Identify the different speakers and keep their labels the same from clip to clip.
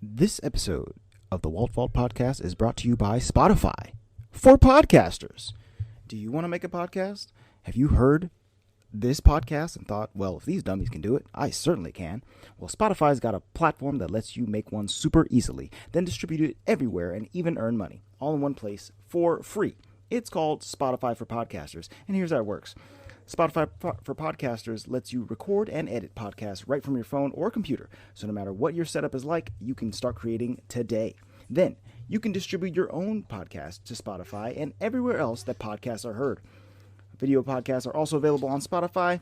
Speaker 1: This episode of the Walt podcast is brought to you by Spotify for podcasters. Do you want to make a podcast? Have you heard this podcast and thought, well, if these dummies can do it, I certainly can? Well, Spotify's got a platform that lets you make one super easily, then distribute it everywhere and even earn money, all in one place for free. It's called Spotify for Podcasters, and here's how it works. Spotify for Podcasters lets you record and edit podcasts right from your phone or computer. So no matter what your setup is like, you can start creating today. Then you can distribute your own podcast to Spotify and everywhere else that podcasts are heard. Video podcasts are also available on Spotify.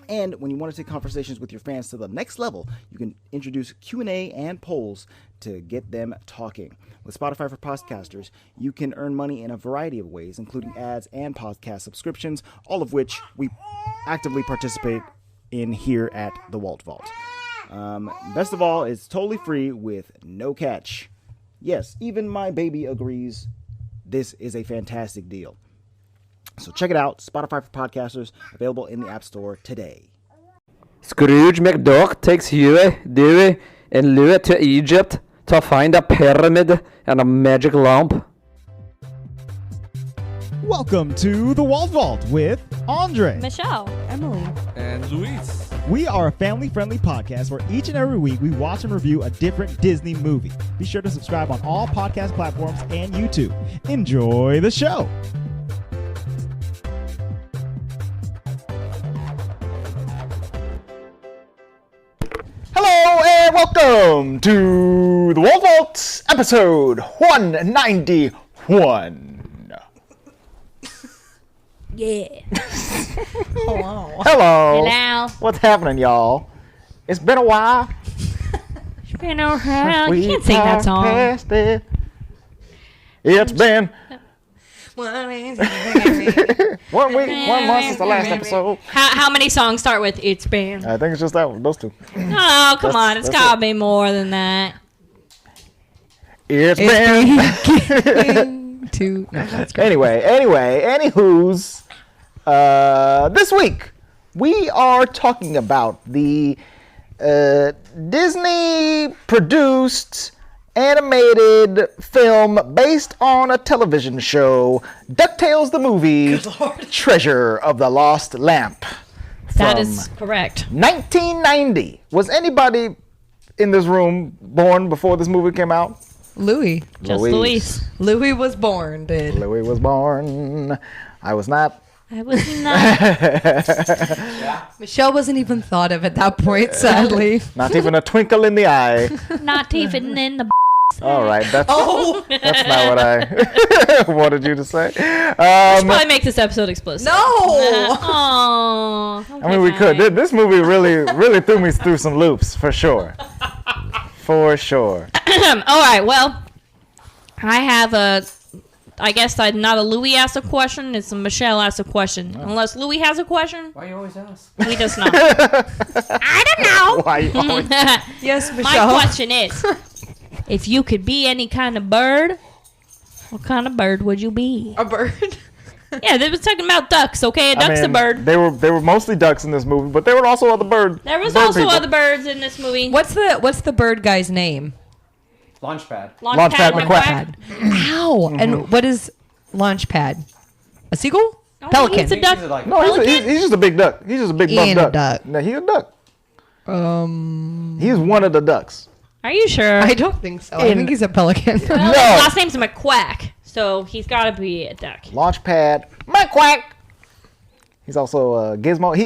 Speaker 1: And when you want to take conversations with your fans to the next level, you can introduce Q&A and polls to get them talking. With Spotify for Podcasters, you can earn money in a variety of ways, including ads and podcast subscriptions, all of which we actively participate in here at the Walt Vault. Best of all, it's totally free with no catch. Yes, even my baby agrees this is a fantastic deal. So check it out, Spotify for Podcasters, available in the App Store today.
Speaker 2: Scrooge McDuck takes Huey, Dewey, and Louie to Egypt to find a pyramid and a magic lamp.
Speaker 3: Welcome to the Walt Vault with Andre,
Speaker 4: Michelle, Emily,
Speaker 5: and Luis.
Speaker 3: We are a family-friendly podcast where each and every week we watch and review a different Disney movie. Be sure to subscribe on all podcast platforms and YouTube. Enjoy the show.
Speaker 1: Hello and welcome to the Walt Vault, episode 191.
Speaker 4: yeah.
Speaker 1: Hello.
Speaker 4: Hello.
Speaker 1: What's happening, y'all? It's been a while.
Speaker 4: It's been a while. You can't sing that song.
Speaker 1: Podcasted. It's been 1 week, 1 month since the last episode.
Speaker 4: How many songs start with "It's been"?
Speaker 1: I think it's just that one, those two.
Speaker 4: Oh, come on. It's gotta be more than that.
Speaker 1: It's been. Anyway, anywho's, this week we are talking about the Disney-produced animated film based on a television show, DuckTales the movie, Treasure of the Lost Lamp.
Speaker 4: That is correct.
Speaker 1: 1990. Was anybody in this room born before this movie came out?
Speaker 6: Louis.
Speaker 4: Just Luis.
Speaker 6: Louis was born, dude.
Speaker 1: Louis was born. I was not.
Speaker 4: I was not.
Speaker 6: Michelle wasn't even thought of at that point, sadly.
Speaker 1: Not even a twinkle in the eye.
Speaker 4: Not even in the.
Speaker 1: All right, that's not what I wanted you to say.
Speaker 4: We should probably make this episode explicit.
Speaker 6: No!
Speaker 4: Oh.
Speaker 1: I mean, we could. This movie really threw me through some loops, for sure. For sure.
Speaker 4: All right, well, I have I guess not a Louis asked a question, it's a Michelle asked a question. Oh. Unless Louis has a question.
Speaker 5: Why you always ask?
Speaker 4: He does not. I don't know.
Speaker 1: Why you always...
Speaker 6: Yes, Michelle.
Speaker 4: My question is, if you could be any kind of bird, what kind of bird would you be?
Speaker 6: A bird?
Speaker 4: Yeah, they was talking about ducks, okay? A duck's a bird.
Speaker 1: They were mostly ducks in this movie, but there were also other birds.
Speaker 4: There was also other birds in this movie.
Speaker 6: What's the bird guy's name?
Speaker 5: Launchpad.
Speaker 1: Launchpad McQuack.
Speaker 6: Ow! And what is Launchpad? A seagull?
Speaker 4: Oh,
Speaker 6: Pelican.
Speaker 4: He's a duck.
Speaker 1: No, he's just a big duck. He's just a big
Speaker 6: He
Speaker 1: buff
Speaker 6: ain't a
Speaker 1: duck.
Speaker 6: duck.
Speaker 1: No, he's a duck. He's one of the ducks.
Speaker 4: Are you sure?
Speaker 6: I don't think so. I think he's a pelican.
Speaker 4: Well,
Speaker 1: No.
Speaker 4: his last name's McQuack, so he's got to be a duck.
Speaker 1: Launchpad McQuack. He's also Gizmo.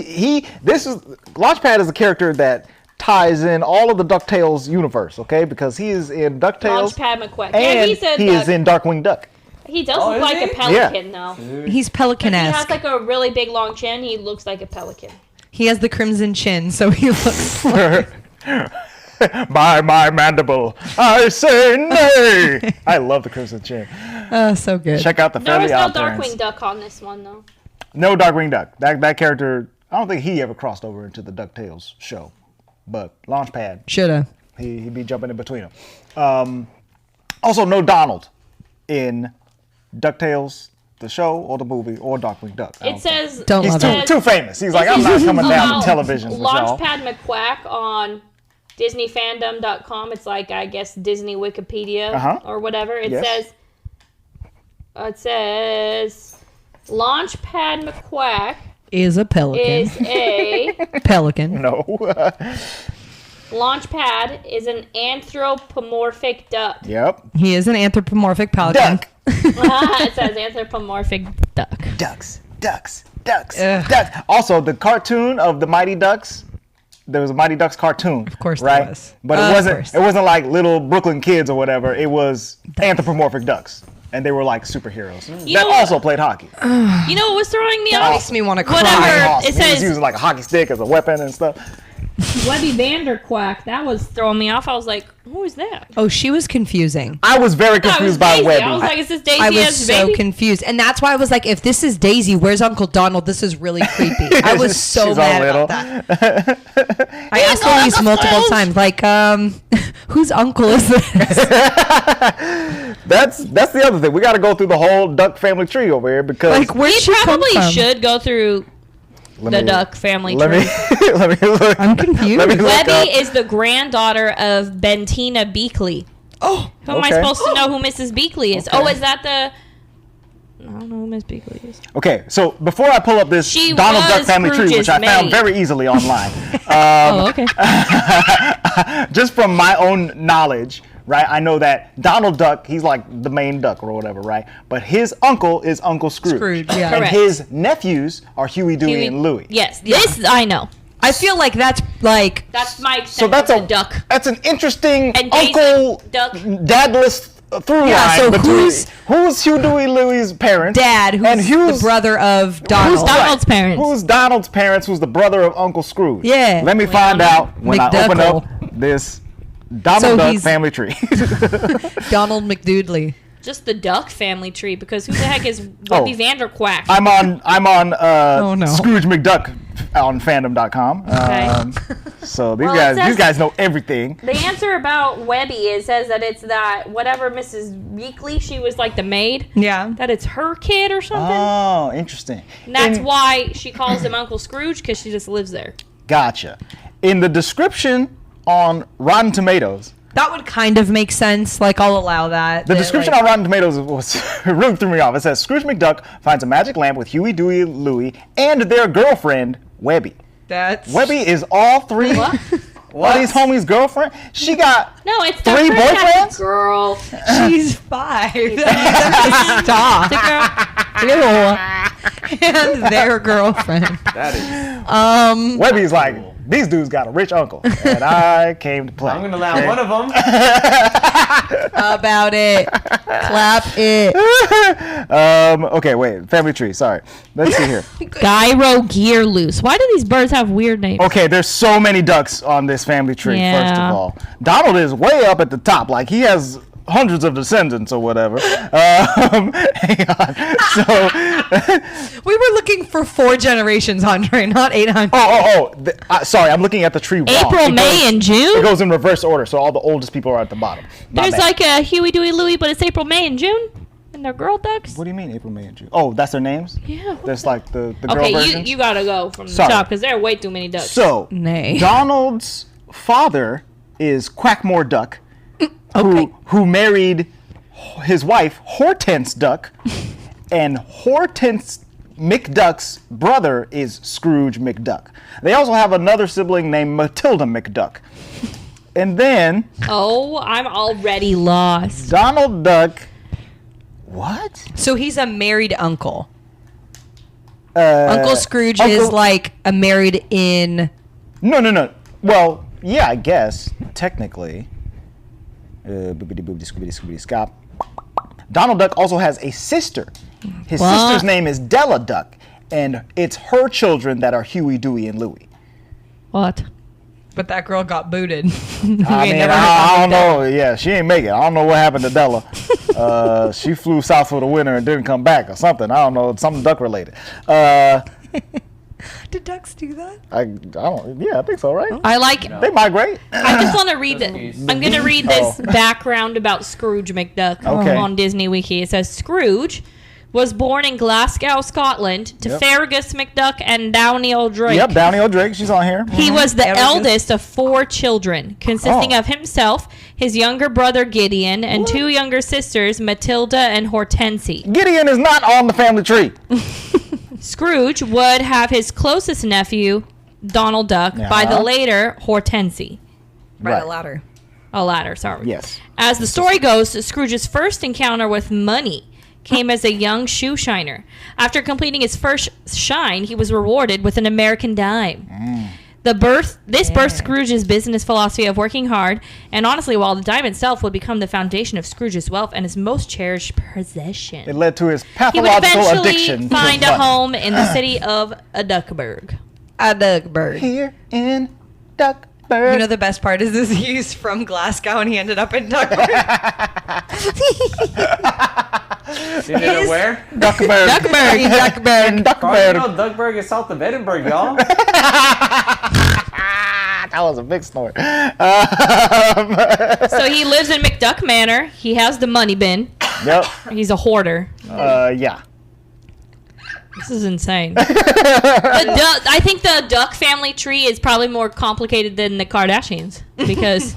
Speaker 1: Launchpad is a character that ties in all of the DuckTales universe, okay? Because he is in DuckTales.
Speaker 4: Launchpad McQuack.
Speaker 1: And
Speaker 4: he said
Speaker 1: he is in Darkwing Duck.
Speaker 4: He does look like a pelican, though.
Speaker 6: He's
Speaker 4: He
Speaker 6: pelican-esque.
Speaker 4: has like a really big long chin. He looks like a pelican.
Speaker 6: He has the crimson chin, so he looks
Speaker 1: By my mandible, I say nay. I love the Crimson Chin.
Speaker 6: oh, so good.
Speaker 1: Check out the
Speaker 4: There was
Speaker 1: Fairly
Speaker 4: no
Speaker 1: Odd
Speaker 4: Darkwing
Speaker 1: Parents.
Speaker 4: Duck on this one, though.
Speaker 1: No Darkwing Duck. That character, I don't think he ever crossed over into the DuckTales show. But Launchpad,
Speaker 6: Shoulda.
Speaker 1: he'd be jumping in between them. Also, no Donald in DuckTales, the show, or the movie, or Darkwing Duck.
Speaker 4: It says
Speaker 6: Don't
Speaker 1: He's
Speaker 6: love it.
Speaker 1: too famous. He's like, I'm not coming down to television with y'all.
Speaker 4: Launchpad McQuack on DisneyFandom.com. It's like, I guess, Disney Wikipedia or whatever. It says Launchpad McQuack
Speaker 6: Is a pelican.
Speaker 4: is a
Speaker 6: Pelican.
Speaker 1: No.
Speaker 4: Launchpad is an anthropomorphic duck.
Speaker 1: Yep.
Speaker 6: He is an anthropomorphic pelican.
Speaker 1: Duck.
Speaker 4: It says anthropomorphic duck.
Speaker 1: Ducks. Also, the cartoon of the Mighty Ducks. There was a Mighty Ducks cartoon. Of
Speaker 6: course there
Speaker 1: right?
Speaker 6: was.
Speaker 1: But
Speaker 6: Of
Speaker 1: it wasn't.
Speaker 6: course.
Speaker 1: It wasn't like little Brooklyn kids or whatever. It was anthropomorphic ducks, and they were like superheroes
Speaker 4: You
Speaker 1: that
Speaker 4: know what-
Speaker 1: also played hockey.
Speaker 4: You know what was throwing me
Speaker 6: That
Speaker 4: off?
Speaker 6: makes me want to cry.
Speaker 4: Whatever.
Speaker 1: Awesome.
Speaker 4: It
Speaker 1: He was
Speaker 4: says
Speaker 1: using like a hockey stick as a weapon and stuff.
Speaker 4: Webby Vanderquack. That was throwing me off. I was like, who is that?
Speaker 6: Oh, she was confusing.
Speaker 1: I was very
Speaker 4: No, it was
Speaker 1: confused by
Speaker 4: Daisy.
Speaker 1: Webby.
Speaker 4: I was like, is this Daisy
Speaker 6: I was
Speaker 4: as
Speaker 6: so
Speaker 4: baby?
Speaker 6: confused. And that's why I was like, if this is Daisy, where's Uncle Donald? This is really creepy. I was so
Speaker 1: She's all
Speaker 6: mad
Speaker 1: little.
Speaker 6: about that. I asked Louise multiple times, like, whose uncle is this?
Speaker 1: That's the other thing. We got to go through the whole duck family tree over here because
Speaker 6: Like, where'd
Speaker 4: We
Speaker 6: she come
Speaker 4: probably
Speaker 6: from?
Speaker 4: should go through
Speaker 1: Let
Speaker 4: the
Speaker 1: me-
Speaker 4: duck family
Speaker 1: Let
Speaker 4: tree.
Speaker 1: me let me look.
Speaker 6: I'm confused.
Speaker 1: Let me look up.
Speaker 4: Webby is the granddaughter of Bentina Beakley.
Speaker 6: Oh,
Speaker 4: Who am I
Speaker 1: Okay.
Speaker 4: supposed to know who Mrs. Beakley is?
Speaker 1: Okay.
Speaker 4: Oh, is that the... I don't know who Miss Beakley is.
Speaker 1: Okay, so before I pull up this
Speaker 4: She
Speaker 1: Donald Duck
Speaker 4: was
Speaker 1: family tree, which
Speaker 4: Scrooge's
Speaker 1: I found
Speaker 4: maid.
Speaker 1: very easily online,
Speaker 4: Oh, okay.
Speaker 1: just from my own knowledge, right? I know that Donald Duck, he's like the main duck or whatever, right? But his uncle is Uncle Scrooge.
Speaker 6: Scrooge, yeah.
Speaker 1: And
Speaker 4: Correct.
Speaker 1: his nephews are Huey, Dewey,
Speaker 4: Huey-
Speaker 1: and Louie.
Speaker 4: Yes, this I know.
Speaker 6: I feel like that's like,
Speaker 4: That's my
Speaker 1: So that's
Speaker 4: a duck.
Speaker 1: That's an interesting
Speaker 4: And Daisy,
Speaker 1: uncle
Speaker 4: duck.
Speaker 1: dadless through
Speaker 6: Yeah,
Speaker 1: line
Speaker 6: so
Speaker 1: between who's Hugh Dewey Louie's parents,
Speaker 6: dad, who's
Speaker 1: and
Speaker 6: the brother of Donald.
Speaker 4: Who's Donald's parents?
Speaker 1: Who's Donald's parents? Who's the brother of Uncle Scrooge?
Speaker 6: Yeah.
Speaker 1: Let me find out when I open
Speaker 6: McDuckle.
Speaker 1: up this Donald
Speaker 6: So
Speaker 1: Duck
Speaker 6: he's-
Speaker 1: family tree.
Speaker 6: Donald McDoodley.
Speaker 4: Just the duck family tree, because who the heck is Webby Vanderquack?
Speaker 1: I'm on
Speaker 6: Oh, no.
Speaker 1: Scrooge McDuck on fandom.com.
Speaker 4: Okay.
Speaker 1: So these
Speaker 4: Well, it
Speaker 1: these
Speaker 4: says-
Speaker 1: guys know everything.
Speaker 4: The answer about Webby is says that it's that whatever Mrs. Beakley, she was like the maid,
Speaker 6: Yeah.
Speaker 4: that it's her kid or something.
Speaker 1: Oh, interesting.
Speaker 4: And that's
Speaker 1: In-
Speaker 4: why she calls him Uncle Scrooge, because she just lives there.
Speaker 1: Gotcha. In the description on Rotten Tomatoes,
Speaker 6: That would kind of make sense. Like, I'll allow that.
Speaker 1: the
Speaker 6: that,
Speaker 1: description
Speaker 6: like,
Speaker 1: on Rotten Tomatoes was really threw me off. It says Scrooge McDuck finds a magic lamp with Huey, Dewey, Louie, and their girlfriend Webby.
Speaker 6: That's
Speaker 1: Webby is all three.
Speaker 4: What?
Speaker 1: What? These homies' girlfriend? She got
Speaker 4: No, it's
Speaker 1: Three
Speaker 4: the friend that-
Speaker 1: boyfriends?
Speaker 4: Girl.
Speaker 6: she's 5. Stop. And their girlfriend.
Speaker 5: That is.
Speaker 1: Webby's like, these dudes got a rich uncle, and I came to play.
Speaker 5: I'm gonna allow one of them.
Speaker 6: About it. Clap it.
Speaker 1: Okay, wait. Family tree. Sorry. Let's see here.
Speaker 4: Gyro Gear Loose. Why do these birds have weird names?
Speaker 1: Okay, there's so many ducks on this family tree. First
Speaker 4: Yeah.
Speaker 1: of all, Donald is way up at the top. Like he has hundreds of descendants or whatever. Hang on. So,
Speaker 6: We were looking for 4 generations, Andre, not 800.
Speaker 1: sorry. I'm looking at the tree wrong.
Speaker 4: April, May, and
Speaker 1: It
Speaker 4: June?
Speaker 1: goes in reverse order, so all the oldest people are at the bottom. My
Speaker 4: There's
Speaker 1: bad.
Speaker 4: like a Huey, Dewey, Louie, but it's April, May, and June? And they're girl ducks?
Speaker 1: What do you mean April, May, and June? Oh, that's their names?
Speaker 4: Yeah.
Speaker 1: That's like the girl
Speaker 4: Okay,
Speaker 1: versions?
Speaker 4: you gotta go from the
Speaker 1: Sorry.
Speaker 4: top, because there are way too many ducks.
Speaker 1: So,
Speaker 6: Nay.
Speaker 1: Donald's father is Quackmore Duck, who married his wife, Hortense Duck, and Hortense McDuck's brother is Scrooge McDuck. They also have another sibling named Matilda McDuck. And then
Speaker 4: Oh, I'm already lost.
Speaker 1: Donald Duck. What?
Speaker 6: So he's a married uncle. Uncle Scrooge is
Speaker 1: Uncle-
Speaker 6: like a married in.
Speaker 1: No. Well, yeah, I guess, technically. Boobity boobity scoobity scoobity scop. Donald Duck also has a sister. His
Speaker 4: What?
Speaker 1: sister's name is Della Duck, and it's her children that are Huey, Dewey, and Louie.
Speaker 4: What?
Speaker 6: But that girl got booted.
Speaker 1: I mean, I don't know. Yeah, she ain't make it. I don't know what happened to Della. She flew south for the winter and didn't come back or something. I don't know. Something duck related.
Speaker 6: Did ducks do that?
Speaker 1: I don't. Yeah, I think so, right?
Speaker 4: I like.
Speaker 1: They migrate.
Speaker 4: I just want to read
Speaker 5: Those
Speaker 4: the.
Speaker 5: geese.
Speaker 4: I'm gonna read this background about Scrooge McDuck
Speaker 1: Okay.
Speaker 4: on Disney Wiki. It says Scrooge was born in Glasgow, Scotland, to
Speaker 1: Yep.
Speaker 4: Fergus McDuck and Downey O'Drake.
Speaker 1: Yep, Downey O'Drake. She's on here.
Speaker 4: He was the
Speaker 6: Fergus.
Speaker 4: eldest of 4 children, consisting
Speaker 1: Oh.
Speaker 4: of himself, his younger brother Gideon, and 2 younger sisters, Matilda and Hortense.
Speaker 1: Gideon is not on the family tree.
Speaker 4: Scrooge would have his closest nephew, Donald Duck, by the
Speaker 1: Uh-huh.
Speaker 4: later Hortense.
Speaker 6: Right, a ladder.
Speaker 4: A ladder, sorry.
Speaker 1: Yes.
Speaker 4: As the story goes, Scrooge's first encounter with money came as a young shoe shiner. After completing his first shine, he was rewarded with an American dime. This birthed Scrooge's business philosophy of working hard, and honestly, while the dime itself would become the foundation of Scrooge's wealth and his most cherished possession.
Speaker 1: It led to his
Speaker 4: He would
Speaker 1: pathological
Speaker 4: eventually
Speaker 1: addiction.
Speaker 4: find
Speaker 1: to
Speaker 4: a
Speaker 1: money.
Speaker 4: home in the city of Duckburg.
Speaker 6: A Duckburg.
Speaker 1: Here in Duckburg.
Speaker 6: You know the best part is this. He's from Glasgow and he ended up in Duckburg.
Speaker 5: You know where?
Speaker 1: Duckburg.
Speaker 6: Duckburg. In Duckburg.
Speaker 1: In
Speaker 5: Probably
Speaker 1: Duckburg.
Speaker 5: know Duckburg is south of Edinburgh, y'all.
Speaker 1: That was a big snort.
Speaker 4: So he lives in McDuck Manor. He has the money bin.
Speaker 1: Yep.
Speaker 4: He's a hoarder.
Speaker 1: Yeah.
Speaker 4: This is insane. I think the Duck family tree is probably more complicated than the Kardashians because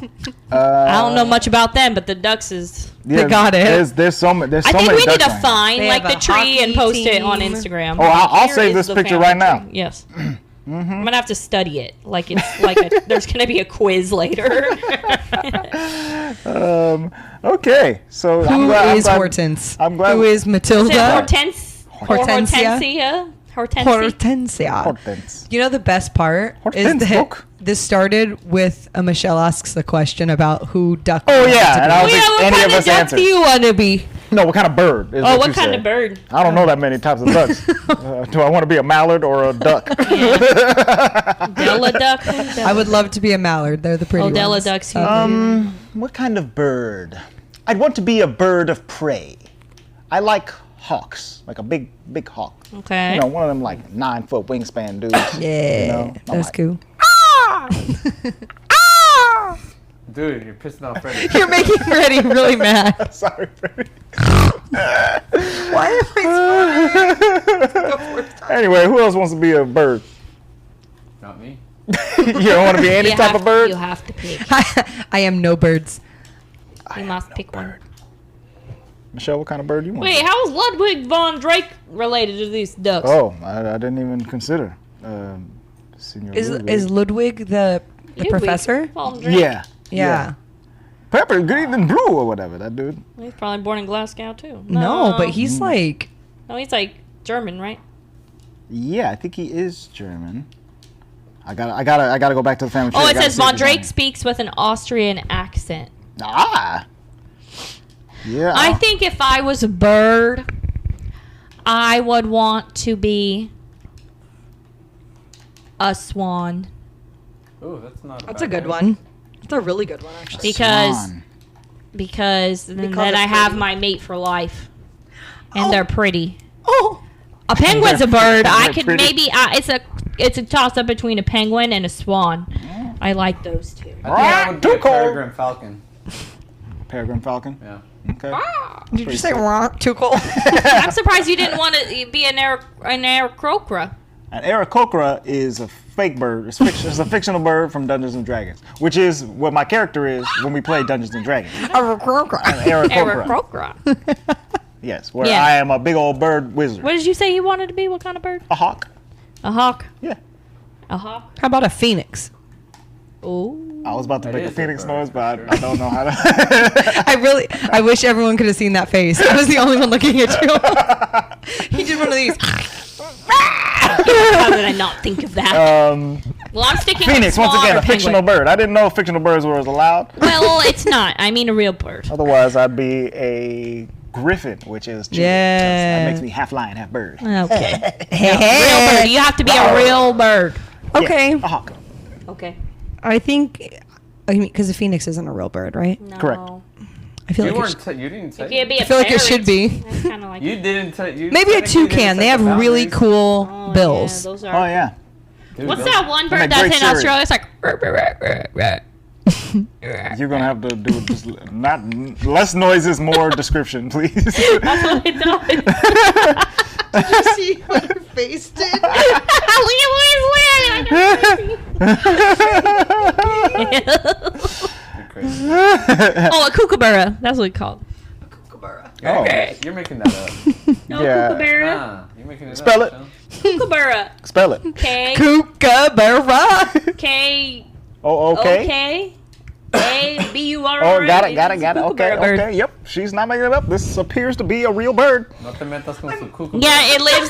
Speaker 4: I don't know much about them, but the Ducks is.
Speaker 1: Yeah,
Speaker 6: They got it.
Speaker 1: There's so many.
Speaker 4: I think we need to
Speaker 1: Ducks.
Speaker 4: find
Speaker 6: They
Speaker 4: like
Speaker 6: have
Speaker 4: the
Speaker 6: a
Speaker 4: tree and post
Speaker 6: hockey
Speaker 4: it on
Speaker 6: team.
Speaker 4: Instagram.
Speaker 1: Oh, I'll
Speaker 4: Here
Speaker 1: save
Speaker 4: is
Speaker 1: this
Speaker 4: the
Speaker 1: picture
Speaker 4: family
Speaker 1: right now.
Speaker 4: tree. Yes. I'm gonna have to study it. Like it's like there's gonna be a quiz later.
Speaker 1: Okay, so
Speaker 6: Who is Hortense?
Speaker 1: I'm glad.
Speaker 6: Who is Matilda?
Speaker 4: Is it
Speaker 6: Hortensia?
Speaker 4: Hortensia?
Speaker 6: Hortensia.
Speaker 1: Hortense.
Speaker 6: You know the best part is
Speaker 1: Hortense,
Speaker 6: that
Speaker 1: look.
Speaker 6: this started with a Michelle asks a question about who Duck.
Speaker 1: Oh,
Speaker 6: wanted
Speaker 1: yeah,
Speaker 6: to
Speaker 1: and
Speaker 6: be.
Speaker 1: I was
Speaker 4: Yeah, what
Speaker 1: any
Speaker 4: kind
Speaker 1: of
Speaker 4: of
Speaker 1: us
Speaker 4: duck
Speaker 1: answered.
Speaker 4: do you want to be?
Speaker 1: No, what kind of bird? Is
Speaker 4: Oh, what
Speaker 1: you
Speaker 4: kind
Speaker 1: said.
Speaker 4: of bird?
Speaker 1: I don't know that many types of ducks. Do I want to be a mallard or a duck?
Speaker 4: Della duck.
Speaker 6: I would love to be a mallard. They're the pretty
Speaker 4: Della
Speaker 6: ones.
Speaker 4: ducks.
Speaker 1: What kind of bird? I'd want to be a bird of prey. I like hawks, like a big hawk.
Speaker 4: Okay.
Speaker 1: You know, one of them like 9-foot wingspan dudes.
Speaker 6: Yeah,
Speaker 1: You know, I'm
Speaker 6: that's
Speaker 1: like,
Speaker 6: cool.
Speaker 5: Dude, you're pissing off Freddie.
Speaker 6: You're making Freddie really mad.
Speaker 1: Sorry, Freddie.
Speaker 6: Why am I
Speaker 1: Anyway, who else wants to be a bird?
Speaker 5: Not me.
Speaker 1: You don't want to be any type of bird?
Speaker 4: You have to pick.
Speaker 6: I am no birds.
Speaker 4: You must pick one.
Speaker 1: Michelle, what kind of bird do you want?
Speaker 4: Wait, how is Ludwig von Drake related to these ducks?
Speaker 1: Oh, I didn't even consider. Senior Ludwig.
Speaker 6: Is Ludwig the
Speaker 4: Ludwig
Speaker 6: professor?
Speaker 4: von Drake.
Speaker 1: Yeah.
Speaker 6: Yeah.
Speaker 1: Pepper, good evening, blue or whatever. That dude.
Speaker 4: He's probably born in Glasgow too.
Speaker 6: No, but he's like
Speaker 4: No, he's like German, right?
Speaker 1: Yeah, I think he is German. I gotta go back to the family tree.
Speaker 4: Oh,
Speaker 1: I
Speaker 4: it
Speaker 1: gotta
Speaker 4: says
Speaker 1: see if
Speaker 4: von
Speaker 1: it's
Speaker 4: Drake
Speaker 1: on
Speaker 4: speaks with an Austrian accent.
Speaker 1: there. Ah. Yeah.
Speaker 4: I think if I was a bird, I would want to be a swan
Speaker 5: Ooh, that's not.
Speaker 6: that's a good one. It's a really good one actually.
Speaker 4: because then
Speaker 6: Because
Speaker 4: I
Speaker 6: it's
Speaker 4: have
Speaker 6: pretty.
Speaker 4: my mate for life, and
Speaker 6: Oh.
Speaker 4: they're pretty.
Speaker 6: Oh,
Speaker 4: A penguin's a bird. I
Speaker 1: They're
Speaker 4: could
Speaker 1: pretty.
Speaker 4: maybe. It's a toss up between a penguin and a swan. I like those two.
Speaker 5: I think I would be
Speaker 1: Too
Speaker 5: a
Speaker 1: cold.
Speaker 5: peregrine falcon.
Speaker 1: Peregrine falcon.
Speaker 5: Yeah.
Speaker 1: Okay.
Speaker 6: did you say wrong? Too cool.
Speaker 4: I'm surprised you didn't want to be an Aarakocra.
Speaker 1: An Aarakocra is a fake bird. It's a fictional bird from Dungeons and Dragons, which is what my character is when we play Dungeons and Dragons. An Aarakocra.
Speaker 4: Aarakocra.
Speaker 1: Yes, where
Speaker 4: Yeah.
Speaker 1: I am a big old bird wizard.
Speaker 4: What did you say you wanted to be? What kind of bird?
Speaker 1: A hawk.
Speaker 4: A hawk.
Speaker 1: Yeah.
Speaker 4: A hawk.
Speaker 6: How about a phoenix?
Speaker 4: Oh.
Speaker 1: I was about to
Speaker 5: That
Speaker 1: make a
Speaker 5: is a
Speaker 1: phoenix
Speaker 5: bird,
Speaker 1: noise, but
Speaker 5: for
Speaker 1: I don't know how to.
Speaker 6: I wish everyone could have seen that face. I was the only one looking at you. He did one of these.
Speaker 4: How did I not think of that? Well, I'm sticking
Speaker 1: Phoenix,
Speaker 4: with
Speaker 1: once
Speaker 4: swan
Speaker 1: again,
Speaker 4: or
Speaker 1: a fictional
Speaker 4: penguin.
Speaker 1: bird. I didn't know fictional birds were allowed.
Speaker 4: Well, it's not. I mean a real bird.
Speaker 1: Otherwise, I'd be a griffin, which is chicken.
Speaker 6: Yeah.
Speaker 1: That makes me half lion, half bird.
Speaker 4: Okay.
Speaker 6: Hey,
Speaker 4: Real bird. You have to be a real bird.
Speaker 6: Okay.
Speaker 1: Yeah, a hawk.
Speaker 4: Okay.
Speaker 6: I think. I mean, because the phoenix isn't a real bird, right?
Speaker 4: No.
Speaker 1: Correct.
Speaker 6: I feel
Speaker 5: You
Speaker 6: like.
Speaker 5: weren't. You didn't say.
Speaker 4: You can't be a
Speaker 6: I feel like it should be.
Speaker 4: That's kind of like.
Speaker 5: You didn't. You
Speaker 6: Maybe a
Speaker 5: technically didn't
Speaker 6: toucan.
Speaker 5: set
Speaker 6: They have
Speaker 5: the
Speaker 6: really
Speaker 5: boundaries.
Speaker 6: cool
Speaker 4: Oh,
Speaker 6: bills.
Speaker 4: Yeah, those
Speaker 1: Oh
Speaker 4: are.
Speaker 1: yeah.
Speaker 5: Dude,
Speaker 4: What's
Speaker 5: those-
Speaker 4: that one
Speaker 1: They're
Speaker 4: bird
Speaker 1: like
Speaker 4: that's
Speaker 1: great
Speaker 4: in
Speaker 1: cereal.
Speaker 4: Australia? It's like.
Speaker 1: You're gonna have to do just not less noises, more description, please.
Speaker 4: That's what it does.
Speaker 6: Did you see what her face did?
Speaker 4: Look at
Speaker 5: You're crazy.
Speaker 4: Oh, a kookaburra. That's what it's called.
Speaker 1: Oh.
Speaker 5: You're making that up.
Speaker 4: No,
Speaker 1: Yeah.
Speaker 4: kookaburra.
Speaker 5: Nah, you're making it
Speaker 1: Spell
Speaker 5: up.
Speaker 1: it.
Speaker 5: Sean.
Speaker 4: Kookaburra.
Speaker 1: Spell it.
Speaker 4: K
Speaker 6: Kookaburra.
Speaker 4: K
Speaker 1: Oh, okay.
Speaker 4: O-K A B U R
Speaker 1: Oh,
Speaker 4: R.
Speaker 1: got it. Okay,
Speaker 4: Bird.
Speaker 1: okay. Yep, she's not making it up. This appears to be a real bird.
Speaker 5: No te metas con su kookaburra.
Speaker 4: Yeah, it lives.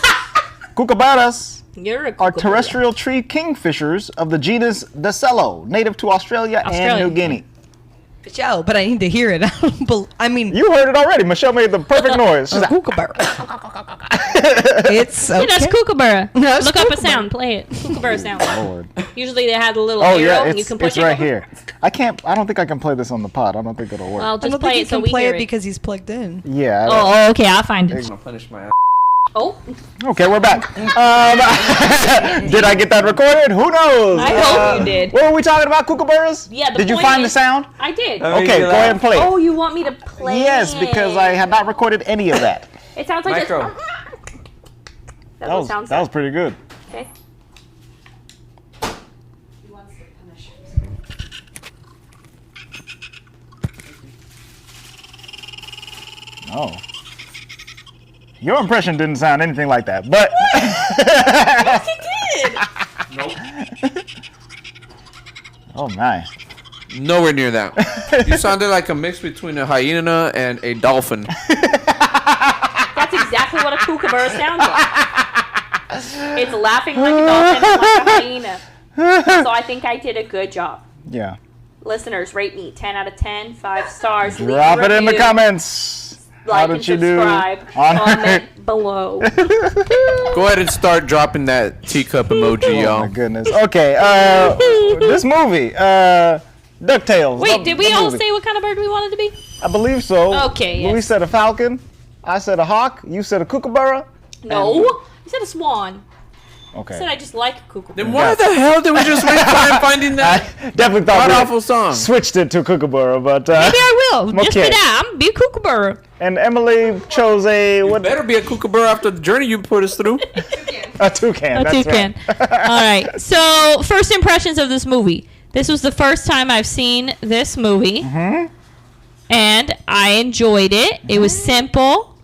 Speaker 1: Kookaburras
Speaker 4: You're a
Speaker 1: are
Speaker 4: kookaburra.
Speaker 1: terrestrial tree kingfishers of the genus Dacello, native to Australia and New Guinea.
Speaker 6: Joe, but I need to hear it. I mean,
Speaker 1: You heard it already. Michelle made the perfect noise. She's like,
Speaker 6: kookaburra. It's okay.
Speaker 4: Yeah, that's kookaburra.
Speaker 6: No, it's
Speaker 4: Look up a
Speaker 6: kookaburra.
Speaker 4: sound. Play it. Kookaburra sound.
Speaker 1: Lord.
Speaker 4: Usually they have a little
Speaker 1: Oh
Speaker 4: arrow
Speaker 1: yeah,
Speaker 4: and you
Speaker 1: it's,
Speaker 4: can push
Speaker 1: it's
Speaker 4: it.
Speaker 1: right here. I don't think I can play this on the pod. I don't think it'll work.
Speaker 4: Well,
Speaker 6: I
Speaker 4: just
Speaker 6: don't
Speaker 4: play
Speaker 6: think
Speaker 4: it
Speaker 6: you
Speaker 4: so
Speaker 6: can
Speaker 4: we
Speaker 6: play
Speaker 4: hear
Speaker 6: it
Speaker 4: it.
Speaker 6: because he's plugged in.
Speaker 1: Yeah.
Speaker 4: Oh, okay. I'll find
Speaker 5: I'm
Speaker 4: it.
Speaker 5: gonna finish my ass.
Speaker 4: Oh,
Speaker 1: Okay, we're back. Did I get that recorded? Who knows?
Speaker 4: I hope you did.
Speaker 1: What were we talking about? Kookaburras?
Speaker 4: Yeah, the
Speaker 1: Did you
Speaker 4: point
Speaker 1: find the
Speaker 4: is-
Speaker 1: sound?
Speaker 4: I did.
Speaker 5: Oh,
Speaker 1: Okay,
Speaker 5: you
Speaker 1: go ahead and play it.
Speaker 4: Oh, you want me to play
Speaker 1: Yes,
Speaker 4: it?
Speaker 1: because I had not recorded any of that.
Speaker 4: It sounds like
Speaker 5: Micro.
Speaker 4: just. That's
Speaker 1: That
Speaker 4: what
Speaker 1: was,
Speaker 4: sounds
Speaker 1: that was
Speaker 4: like.
Speaker 1: pretty good.
Speaker 4: Okay.
Speaker 1: Oh. Your impression didn't sound anything like that, but
Speaker 4: It did.
Speaker 1: oh my.
Speaker 7: Nowhere near that. You sounded like a mix between a hyena and a dolphin.
Speaker 4: That's exactly what a kookaburra sounds like. It's laughing like a dolphin and like a hyena. So I think I did a good job.
Speaker 1: Yeah.
Speaker 4: Listeners, rate me 10 out of 10, 5 stars. Leave
Speaker 1: Drop
Speaker 4: a
Speaker 1: it in the
Speaker 4: review,
Speaker 1: comments.
Speaker 4: Like
Speaker 1: How
Speaker 4: and
Speaker 1: did you do?
Speaker 4: subscribe. Comment below.
Speaker 7: Go ahead and start dropping that teacup emoji,
Speaker 1: Oh my
Speaker 7: y'all.
Speaker 1: goodness. Okay, this movie, DuckTales.
Speaker 4: Wait,
Speaker 1: the-
Speaker 4: did we
Speaker 1: the
Speaker 4: all
Speaker 1: movie.
Speaker 4: say what kind of bird we wanted to be?
Speaker 1: I believe so.
Speaker 4: Okay,
Speaker 1: Louis
Speaker 4: yes.
Speaker 1: said a falcon. I said a hawk. You said a kookaburra.
Speaker 4: No. You said a swan. I said
Speaker 1: Okay.
Speaker 4: I just like kookaburra.
Speaker 7: Then why the hell did we just waste time finding
Speaker 1: I
Speaker 7: that
Speaker 1: definitely thought
Speaker 7: god
Speaker 1: we
Speaker 7: awful song?
Speaker 1: switched it to kookaburra, but
Speaker 4: Maybe I will. Just
Speaker 1: Okay.
Speaker 4: be that. I'm be a kookaburra.
Speaker 1: and Emily chose a what?
Speaker 7: Better be a kookaburra after the journey you put us through.
Speaker 1: A toucan.
Speaker 4: A
Speaker 1: That's
Speaker 4: toucan.
Speaker 1: right.
Speaker 4: All right. So, first impressions of this movie. This was the first time I've seen this movie. And I enjoyed it. It was simple.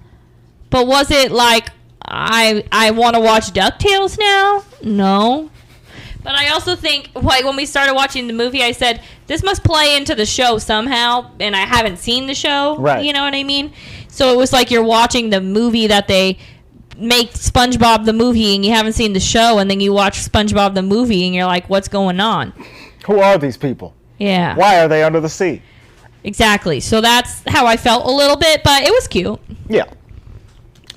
Speaker 4: But was it like I want to watch DuckTales now? No. But I also think, like, when we started watching the movie, I said, this must play into the show somehow, and I haven't seen the show.
Speaker 1: Right.
Speaker 4: You know what I mean? So it was like you're watching the movie that they make SpongeBob the movie, and you haven't seen the show, and then you watch SpongeBob the movie, and you're like, what's going on?
Speaker 1: Who are these people?
Speaker 4: Yeah.
Speaker 1: Why are they under the sea?
Speaker 4: Exactly. So that's how I felt a little bit, but it was cute.
Speaker 1: Yeah.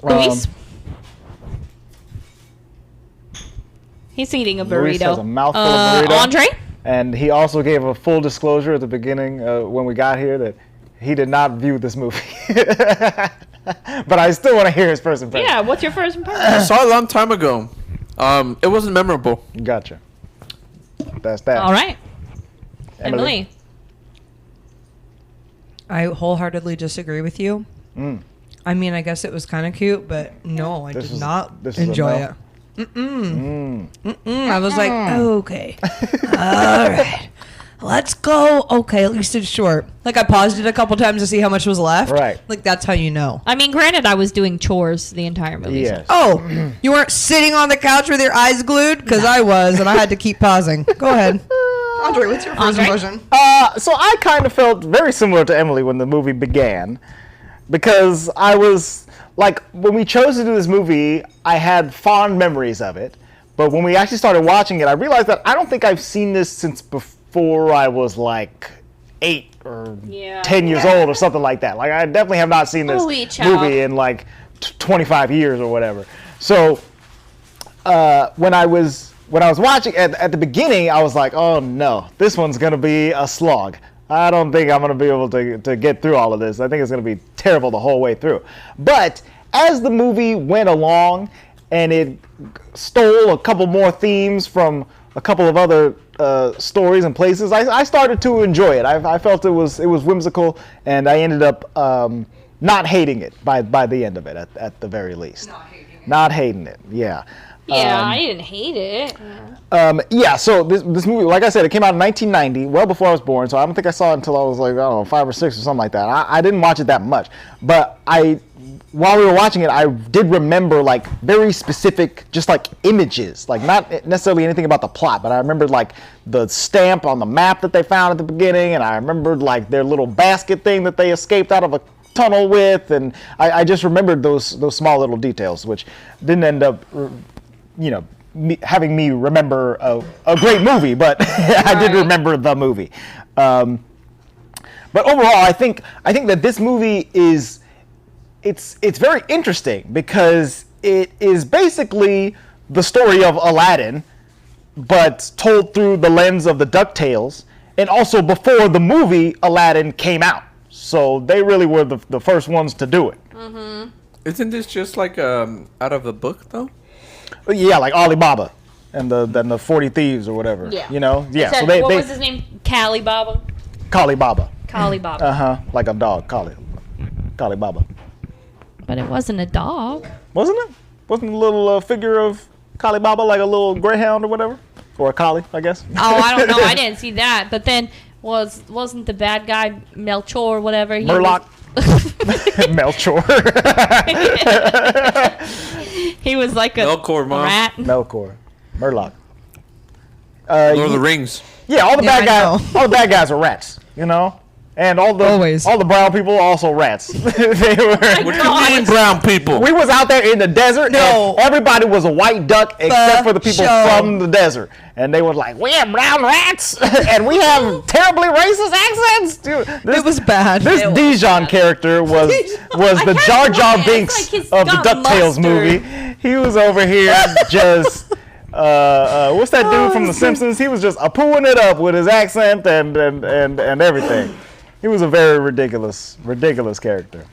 Speaker 4: Luis? He's eating a burrito.
Speaker 1: Luis has a mouthful of burrito.
Speaker 4: Andre?
Speaker 1: And he also gave a full disclosure at the beginning when we got here that he did not view this movie. But I still want to hear his first impression.
Speaker 4: Yeah, what's your first impression?
Speaker 7: I saw it a long time ago. It wasn't memorable.
Speaker 1: Gotcha. That's that.
Speaker 4: All right. Emily.
Speaker 6: I wholeheartedly disagree with you.
Speaker 1: Mm.
Speaker 6: I mean, I guess it was kind of cute, but no, I
Speaker 1: This
Speaker 6: did
Speaker 1: is-
Speaker 6: not
Speaker 1: this is a
Speaker 6: enjoy
Speaker 1: no?
Speaker 6: it. I was like, okay, all right, let's go. Okay, at least it's short. Like I paused it a couple times to see how much was left.
Speaker 1: Right.
Speaker 6: Like that's how you know.
Speaker 4: I mean, granted, I was doing chores the entire movie. so-
Speaker 1: Yes.
Speaker 6: Oh, you weren't sitting on the couch with your eyes glued? Because I was, and I had to keep pausing. Go ahead. Andre, what's your first
Speaker 4: Andre?
Speaker 6: impression?
Speaker 1: So I kind of felt very similar to Emily when the movie began, because I was like, when we chose to do this movie, I had fond memories of it, but when we actually started watching it, I realized that I don't think I've seen this since before I was like 8 or
Speaker 4: Yeah.
Speaker 1: 10 years old or something like that. Like I definitely have not seen this
Speaker 4: Holy child.
Speaker 1: movie in like 25 years or whatever. So when I was watching at the beginning, I was like, oh no, this one's gonna be a slog. I don't think I'm gonna be able to get through all of this. I think it's gonna be terrible the whole way through. But as the movie went along and it stole a couple more themes from a couple of other stories and places, I started to enjoy it. I felt it was whimsical, and I ended up not hating it by the end of it at the very least. Not hating it. Yeah.
Speaker 4: Yeah, I didn't hate it.
Speaker 1: Yeah, so this movie, like I said, it came out in 1990, well before I was born, so I don't think I saw it until I was like, I don't know, 5 or 6 or something like that. I didn't watch it that much, but while we were watching it, I did remember like very specific, just like images, like not necessarily anything about the plot, but I remembered like the stamp on the map that they found at the beginning, and I remembered like their little basket thing that they escaped out of a tunnel with, and I just remembered those small little details, which didn't end up, having me remember a great movie, but I did remember the movie. But overall, I think that this movie is it's very interesting because it is basically the story of Aladdin, but told through the lens of the DuckTales, and also before the movie Aladdin came out. So they really were the first ones to do it.
Speaker 4: Mm-hmm.
Speaker 7: Isn't this just like out of the book though?
Speaker 1: Yeah, like Alibaba and the 40 Thieves or whatever. Yeah. Yeah.
Speaker 4: Except,
Speaker 1: So
Speaker 4: what was his name? Kali Baba.
Speaker 1: Kali Baba.
Speaker 4: Kali Baba.
Speaker 1: Like a dog, Kali Baba.
Speaker 4: But it wasn't a dog.
Speaker 1: Wasn't it? Wasn't the little figure of Kali Baba like a little greyhound or whatever? Or a collie, I guess.
Speaker 4: Oh, I don't know. I didn't see that. But then wasn't the bad guy Melchor or whatever?
Speaker 1: Murloc. Melchor.
Speaker 4: He was like a
Speaker 7: Melkor, Mom.
Speaker 4: rat.
Speaker 1: Melkor. Murloc.
Speaker 7: Lord of the Rings.
Speaker 1: Yeah, all the bad guys are rats, And all the brown people are also rats. They were.
Speaker 7: What do you mean, brown people?
Speaker 1: We was out there in the desert, and everybody was a white duck except for the people from the desert. And they were like, we have brown rats, and we have terribly racist accents. Dude,
Speaker 6: It was bad.
Speaker 1: This Dijon character was the Jar Jar Binks of the DuckTales movie. He was over here just... what's that dude from The Simpsons? He was just pooing it up with his accent and everything. He was a very ridiculous character.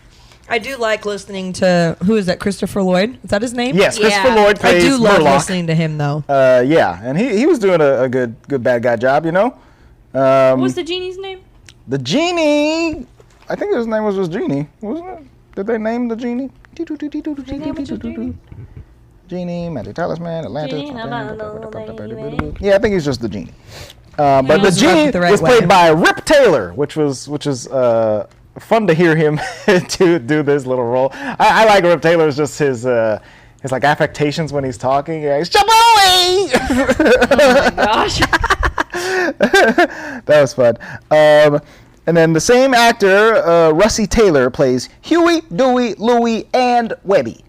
Speaker 6: I do like listening to, who is that, Christopher Lloyd? Is that his name?
Speaker 1: Yes, Christopher Lloyd
Speaker 6: I
Speaker 1: plays
Speaker 6: do love
Speaker 1: Murloc.
Speaker 6: listening to him, though.
Speaker 1: Yeah, and he was doing a good bad guy job,
Speaker 4: What was the genie's name?
Speaker 1: The genie, I think his name was just Genie, wasn't it? Did they name the genie? Genie, Magic Talisman, Atlantis. Yeah, I think he's just the genie. But the genie was played by Rip Taylor, which is fun to hear him to do this little role. I like Rip Taylor's just his like affectations when he's talking. Yeah, he's Chaboy!
Speaker 4: Oh my gosh.
Speaker 1: That was fun. And then the same actor, Russie Taylor, plays Huey, Dewey, Louie, and Webby.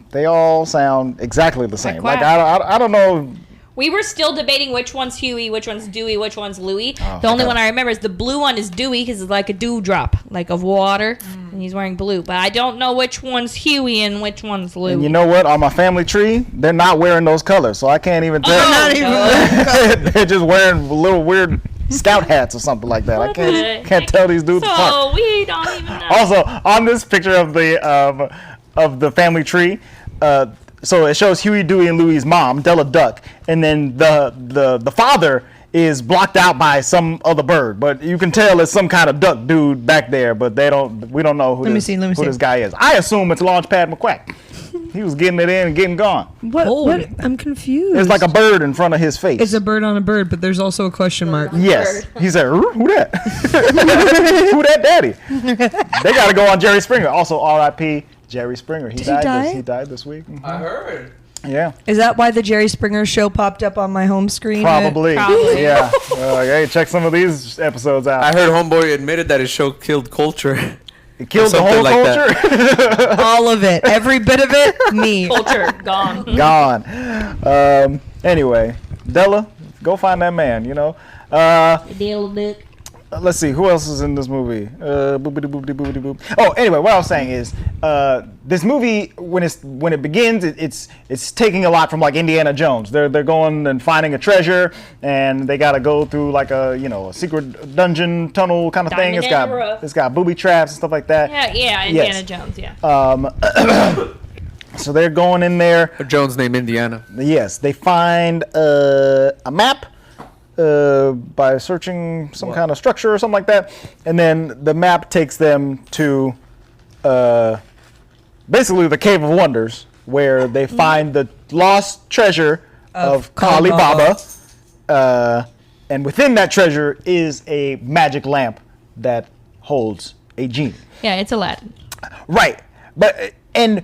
Speaker 1: They all sound exactly the same. Like I don't know.
Speaker 4: We were still debating which one's Huey, which one's Dewey, which one's Louie. The only one I remember is the blue one is Dewey because it's like a dewdrop, like of water, and he's wearing blue. But I don't know which one's Huey and which one's Louie.
Speaker 1: And you know what? On my family tree, they're not wearing those colors, so I can't even tell. They're just wearing little weird scout hats or something like that. I can't tell these dudes apart.
Speaker 4: So we don't even know.
Speaker 1: Also, on this picture of the family tree, so it shows Huey, Dewey, and Louie's mom, Della Duck, and then the father is blocked out by some other bird, but you can tell it's some kind of duck dude back there, but we don't know who this guy is. I assume it's Launchpad McQuack. He was getting it in and getting gone.
Speaker 6: What? I'm confused.
Speaker 1: It's like a bird in front of his face.
Speaker 6: It's a bird on a bird, but there's also a question mark.
Speaker 1: Yes. He said, who that? Who that daddy? They got to go on Jerry Springer. Also, R.I.P. Jerry Springer. He died this week. Mm-hmm.
Speaker 7: I heard.
Speaker 1: Yeah.
Speaker 6: Is that why the Jerry Springer show popped up on my home screen?
Speaker 1: Probably. Yeah. Hey, check some of these episodes out.
Speaker 7: I heard Homeboy admitted that his show killed culture.
Speaker 1: It killed the whole culture?
Speaker 6: All of it. Every bit of it, me.
Speaker 4: Culture, gone.
Speaker 1: Gone. Anyway, Della, go find that man, Let's see, who else is in this movie? Oh, anyway, what I was saying is, this movie, when it begins, it's taking a lot from like Indiana Jones. They're going and finding a treasure, and they got to go through like a secret dungeon tunnel kind of thing. It's got booby traps and stuff like that.
Speaker 4: Yeah, Indiana Jones. Yeah.
Speaker 1: So they're going in there.
Speaker 7: A Jones named Indiana.
Speaker 1: Yes, they find a map by searching some kind of structure or something like that, and then the map takes them to basically the Cave of Wonders, where they find the lost treasure of Kali Baba, and within that treasure is a magic lamp that holds a genie.
Speaker 4: Yeah, it's Aladdin.
Speaker 1: Right, and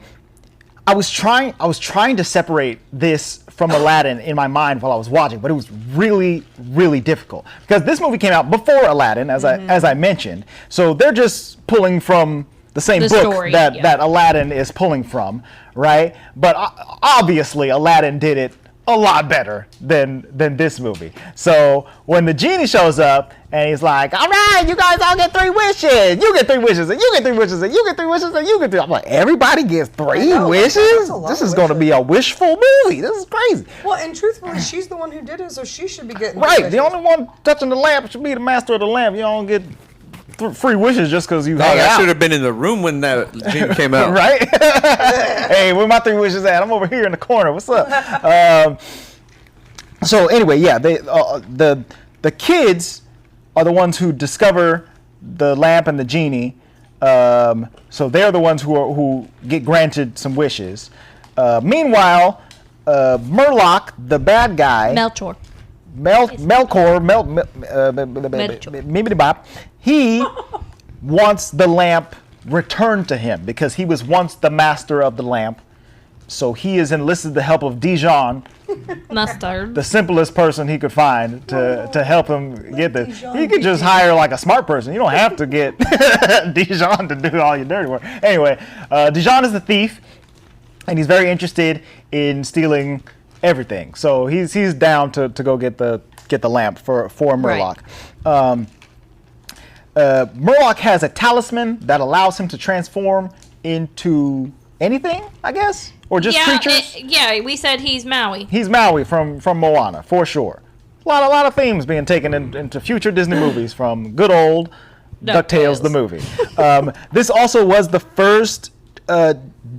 Speaker 1: I was trying to separate this from Aladdin in my mind while I was watching, but it was really, really difficult because this movie came out before Aladdin, as I mentioned. So they're just pulling from the same book
Speaker 4: story,
Speaker 1: that Aladdin is pulling from, right? But obviously Aladdin did it a lot better than this movie. So when the genie shows up and he's like, all right, you guys all get 3 wishes. You get 3 wishes, and you get 3 wishes, and you get 3 wishes, and you get 3. I'm like, everybody gets 3 wishes? This is going to be a wishful movie. This is crazy.
Speaker 6: Well, and truthfully, she's the one who did it, so she should be getting
Speaker 1: Right.
Speaker 6: wishes.
Speaker 1: The only one touching the lamp should be the master of the lamp. You don't get free wishes just because you hang
Speaker 7: I
Speaker 1: out.
Speaker 7: should have been in the room when that genie came out.
Speaker 1: Right? Hey, where my 3 wishes at? I'm over here in the corner. What's up? So anyway, yeah, the kids are the ones who discover the lamp and the genie. So they're the ones who get granted some wishes. Meanwhile, Murloc, the bad guy,
Speaker 4: Melchor.
Speaker 1: Melchor, he wants the lamp returned to him because he was once the master of the lamp. So he has enlisted the help of Dijon,
Speaker 4: Mustard.
Speaker 1: the simplest person he could find to help him get this. He could just hire like a smart person. You don't have to get Dijon to do all your dirty work. Anyway, Dijon is the thief, and he's very interested in stealing everything. So he's down to go get the lamp for Murloc.
Speaker 4: Right.
Speaker 1: Murloc has a talisman that allows him to transform into anything, I guess, or just creatures.
Speaker 4: We said he's Maui.
Speaker 1: He's Maui from Moana, for sure. A lot of themes being taken into future Disney movies from good old DuckTales the movie. This also was the first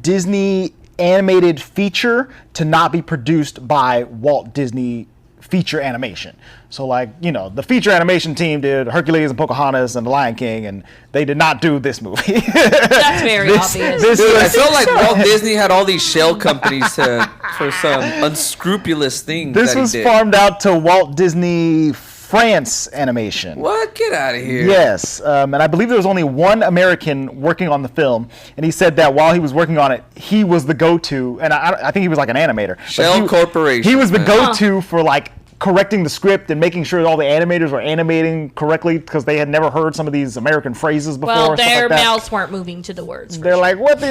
Speaker 1: Disney animated feature to not be produced by Walt Disney Feature Animation. So, like, the feature animation team did Hercules and Pocahontas and The Lion King, and they did not do this movie.
Speaker 4: That's very obvious.
Speaker 7: Dude, I feel like Walt Disney had all these shell companies for some unscrupulous thing.
Speaker 1: This was farmed out to Walt Disney France Animation.
Speaker 7: What? Get out of here.
Speaker 1: Yes, and I believe there was only one American working on the film, and he said that while he was working on it, he was the go-to, and I think he was like an animator.
Speaker 7: Shell Corporation.
Speaker 1: He was the
Speaker 7: man.
Speaker 1: go-to for like correcting the script and making sure all the animators were animating correctly because they had never heard some of these American phrases before.
Speaker 4: Well,
Speaker 1: stuff
Speaker 4: their
Speaker 1: like that.
Speaker 4: mouths weren't moving to the words.
Speaker 1: They're like, what is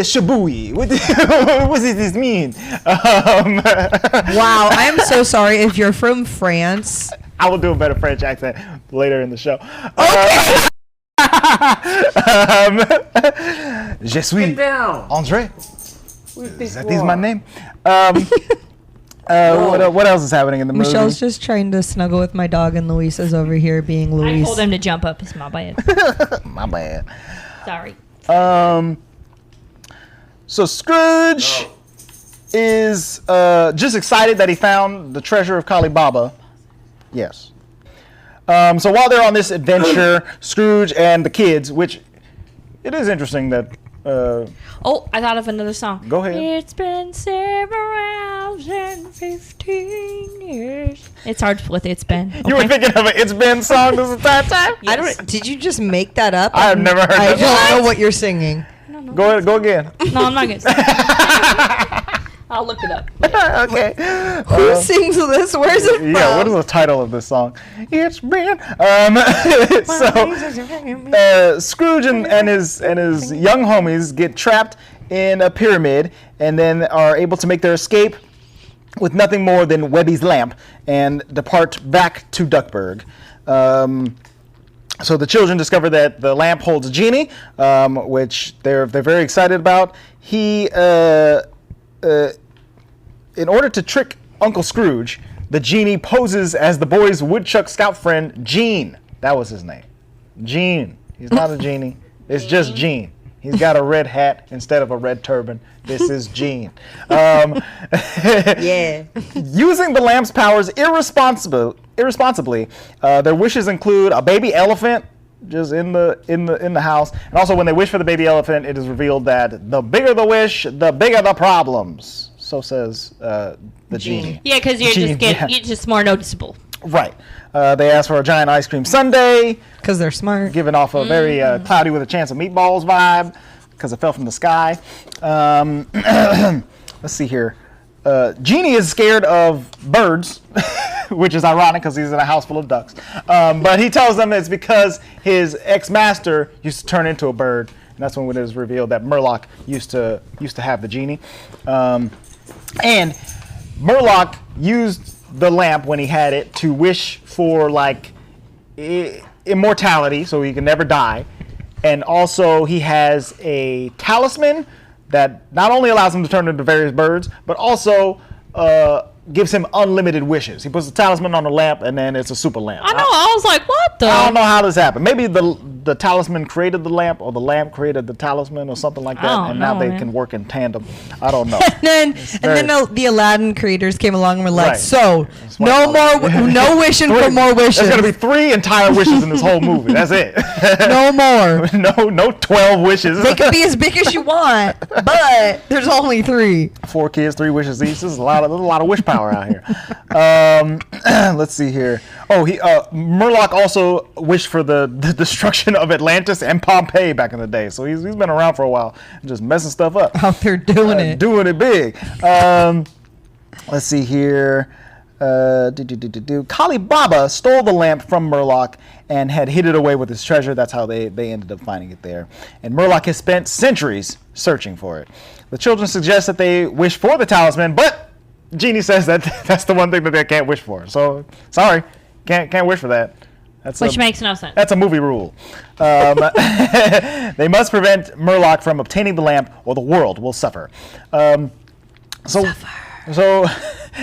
Speaker 1: Shabui? What does this mean?
Speaker 6: Wow, I am so sorry if you're from France.
Speaker 1: I will do a better French accent later in the show. Je suis André. That is my name. What else is happening in the movie?
Speaker 6: Michelle's just trying to snuggle with my dog, and Luis is over here being
Speaker 4: I
Speaker 6: Luis.
Speaker 4: told him to jump up. It's my bad.
Speaker 1: My bad.
Speaker 4: Sorry.
Speaker 1: So Scrooge is just excited that he found the treasure of Kali Baba. Yes. So while they're on this adventure, Scrooge and the kids, which it is interesting that.
Speaker 4: Oh, I thought of another song.
Speaker 1: Go ahead.
Speaker 4: It's been 7,015 years. It's hard with It's Been.
Speaker 1: You were thinking of an It's Been song this entire time?
Speaker 6: I don't. Did you just make that up?
Speaker 1: I have never heard
Speaker 6: I
Speaker 1: that
Speaker 6: don't know what you're singing.
Speaker 1: Go ahead, go again.
Speaker 4: No, I'm not going to sing. I'll look it up.
Speaker 1: Okay.
Speaker 6: Who sings this? Where's it from?
Speaker 1: Yeah, what is the title of this song? It's been so Scrooge and his young homies get trapped in a pyramid and then are able to make their escape with nothing more than Webby's lamp and depart back to Duckburg. So the children discover that the lamp holds a genie, which they're very excited about. He in order to trick Uncle Scrooge, the genie poses as the boy's woodchuck scout friend, Gene. That was his name. Gene. He's not a genie. It's just Gene. He's got a red hat instead of a red turban. This is Gene.
Speaker 6: Yeah.
Speaker 1: Using the lamp's powers irresponsibly, their wishes include a baby elephant just in the house, and also when they wish for the baby elephant, it is revealed that the bigger the wish, the bigger the problems. So says the genie.
Speaker 4: Yeah, because you're just more noticeable.
Speaker 1: Right. They ask for a giant ice cream sundae.
Speaker 6: Because they're smart.
Speaker 1: Giving off a very cloudy with a chance of meatballs vibe because it fell from the sky. Let's see here. Genie is scared of birds, which is ironic because he's in a house full of ducks. But he tells them it's because his ex-master used to turn into a bird. And that's when it is revealed that Murloc used to have the genie. And Murloc used the lamp when he had it to wish for like immortality, so he can never die. And also he has a talisman that not only allows him to turn into various birds, but also gives him unlimited wishes. He puts the talisman on the lamp, and then it's a super lamp.
Speaker 4: I know. I was like, what the?
Speaker 1: I don't know how this happened. Maybe the talisman created the lamp, or the lamp created the talisman, or something like that. And now they can work in tandem. I don't know.
Speaker 6: and then the Aladdin creators came along and were like,
Speaker 1: Right.
Speaker 6: so no wishing for more wishes.
Speaker 1: There's gonna be 3 entire wishes in this whole movie. That's it.
Speaker 6: No more.
Speaker 1: No 12 wishes.
Speaker 6: They can be as big as you want, but there's only 3.
Speaker 1: 4 kids, 3 wishes each. This is a lot of wish power out here. Let's see here. Oh, Murloc also wished for the destruction of Atlantis and Pompeii back in the day. So he's been around for a while and just messing stuff up.
Speaker 6: Out there doing it.
Speaker 1: Doing it big. Let's see here. Kali Baba stole the lamp from Murloc and had hid it away with his treasure. That's how they ended up finding it there. And Murloc has spent centuries searching for it. The children suggest that they wish for the talisman, but Genie says that that's the one thing that they can't wish for. So, sorry, can't wish for that.
Speaker 4: Which makes no sense.
Speaker 1: That's a movie rule. They must prevent Murloc from obtaining the lamp, or the world will suffer. So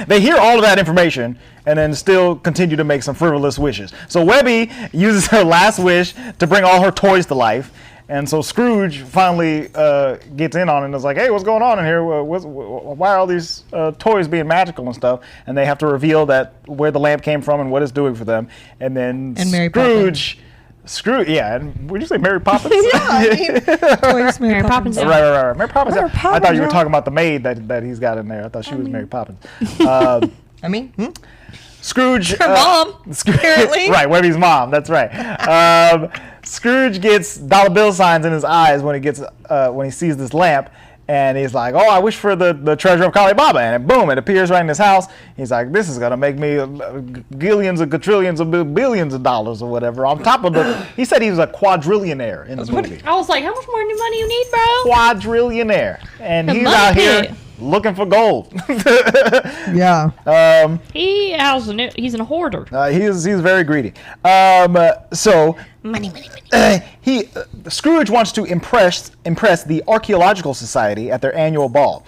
Speaker 1: they hear all of that information and then still continue to make some frivolous wishes. So Webby uses her last wish to bring all her toys to life. And so Scrooge finally gets in on it and is like, hey, what's going on in here? Why are all these toys being magical and stuff? And they have to reveal that where the lamp came from and what it's doing for them. And then
Speaker 6: Mary
Speaker 1: Scrooge, yeah. And would you say Mary Poppins?
Speaker 6: Yeah, I mean, toys
Speaker 4: Mary Poppins.
Speaker 1: Right. Mary Poppins.
Speaker 6: Mary
Speaker 1: I thought you were
Speaker 6: Poppins,
Speaker 1: talking about the maid that he's got in there. I thought she was Mary Poppins.
Speaker 6: I mean,
Speaker 1: Scrooge.
Speaker 6: her mom, apparently.
Speaker 1: Right, Webby's mom. That's right. Scrooge gets dollar bill signs in his eyes when he sees this lamp, and he's like, "Oh, I wish for the treasure of Kali Baba," and boom, it appears right in his house. He's like, "This is gonna make me gillions of quadrillions of billions of dollars or whatever." On top of he said he was a quadrillionaire in the movie.
Speaker 4: I was like, how much more money you need, bro?
Speaker 1: Quadrillionaire, and
Speaker 4: The
Speaker 1: he's
Speaker 4: money
Speaker 1: out here
Speaker 4: pit.
Speaker 1: looking for gold.
Speaker 6: Yeah.
Speaker 4: He's a hoarder.
Speaker 1: He's very greedy. So money. Scrooge wants to impress the Archaeological Society at their annual ball.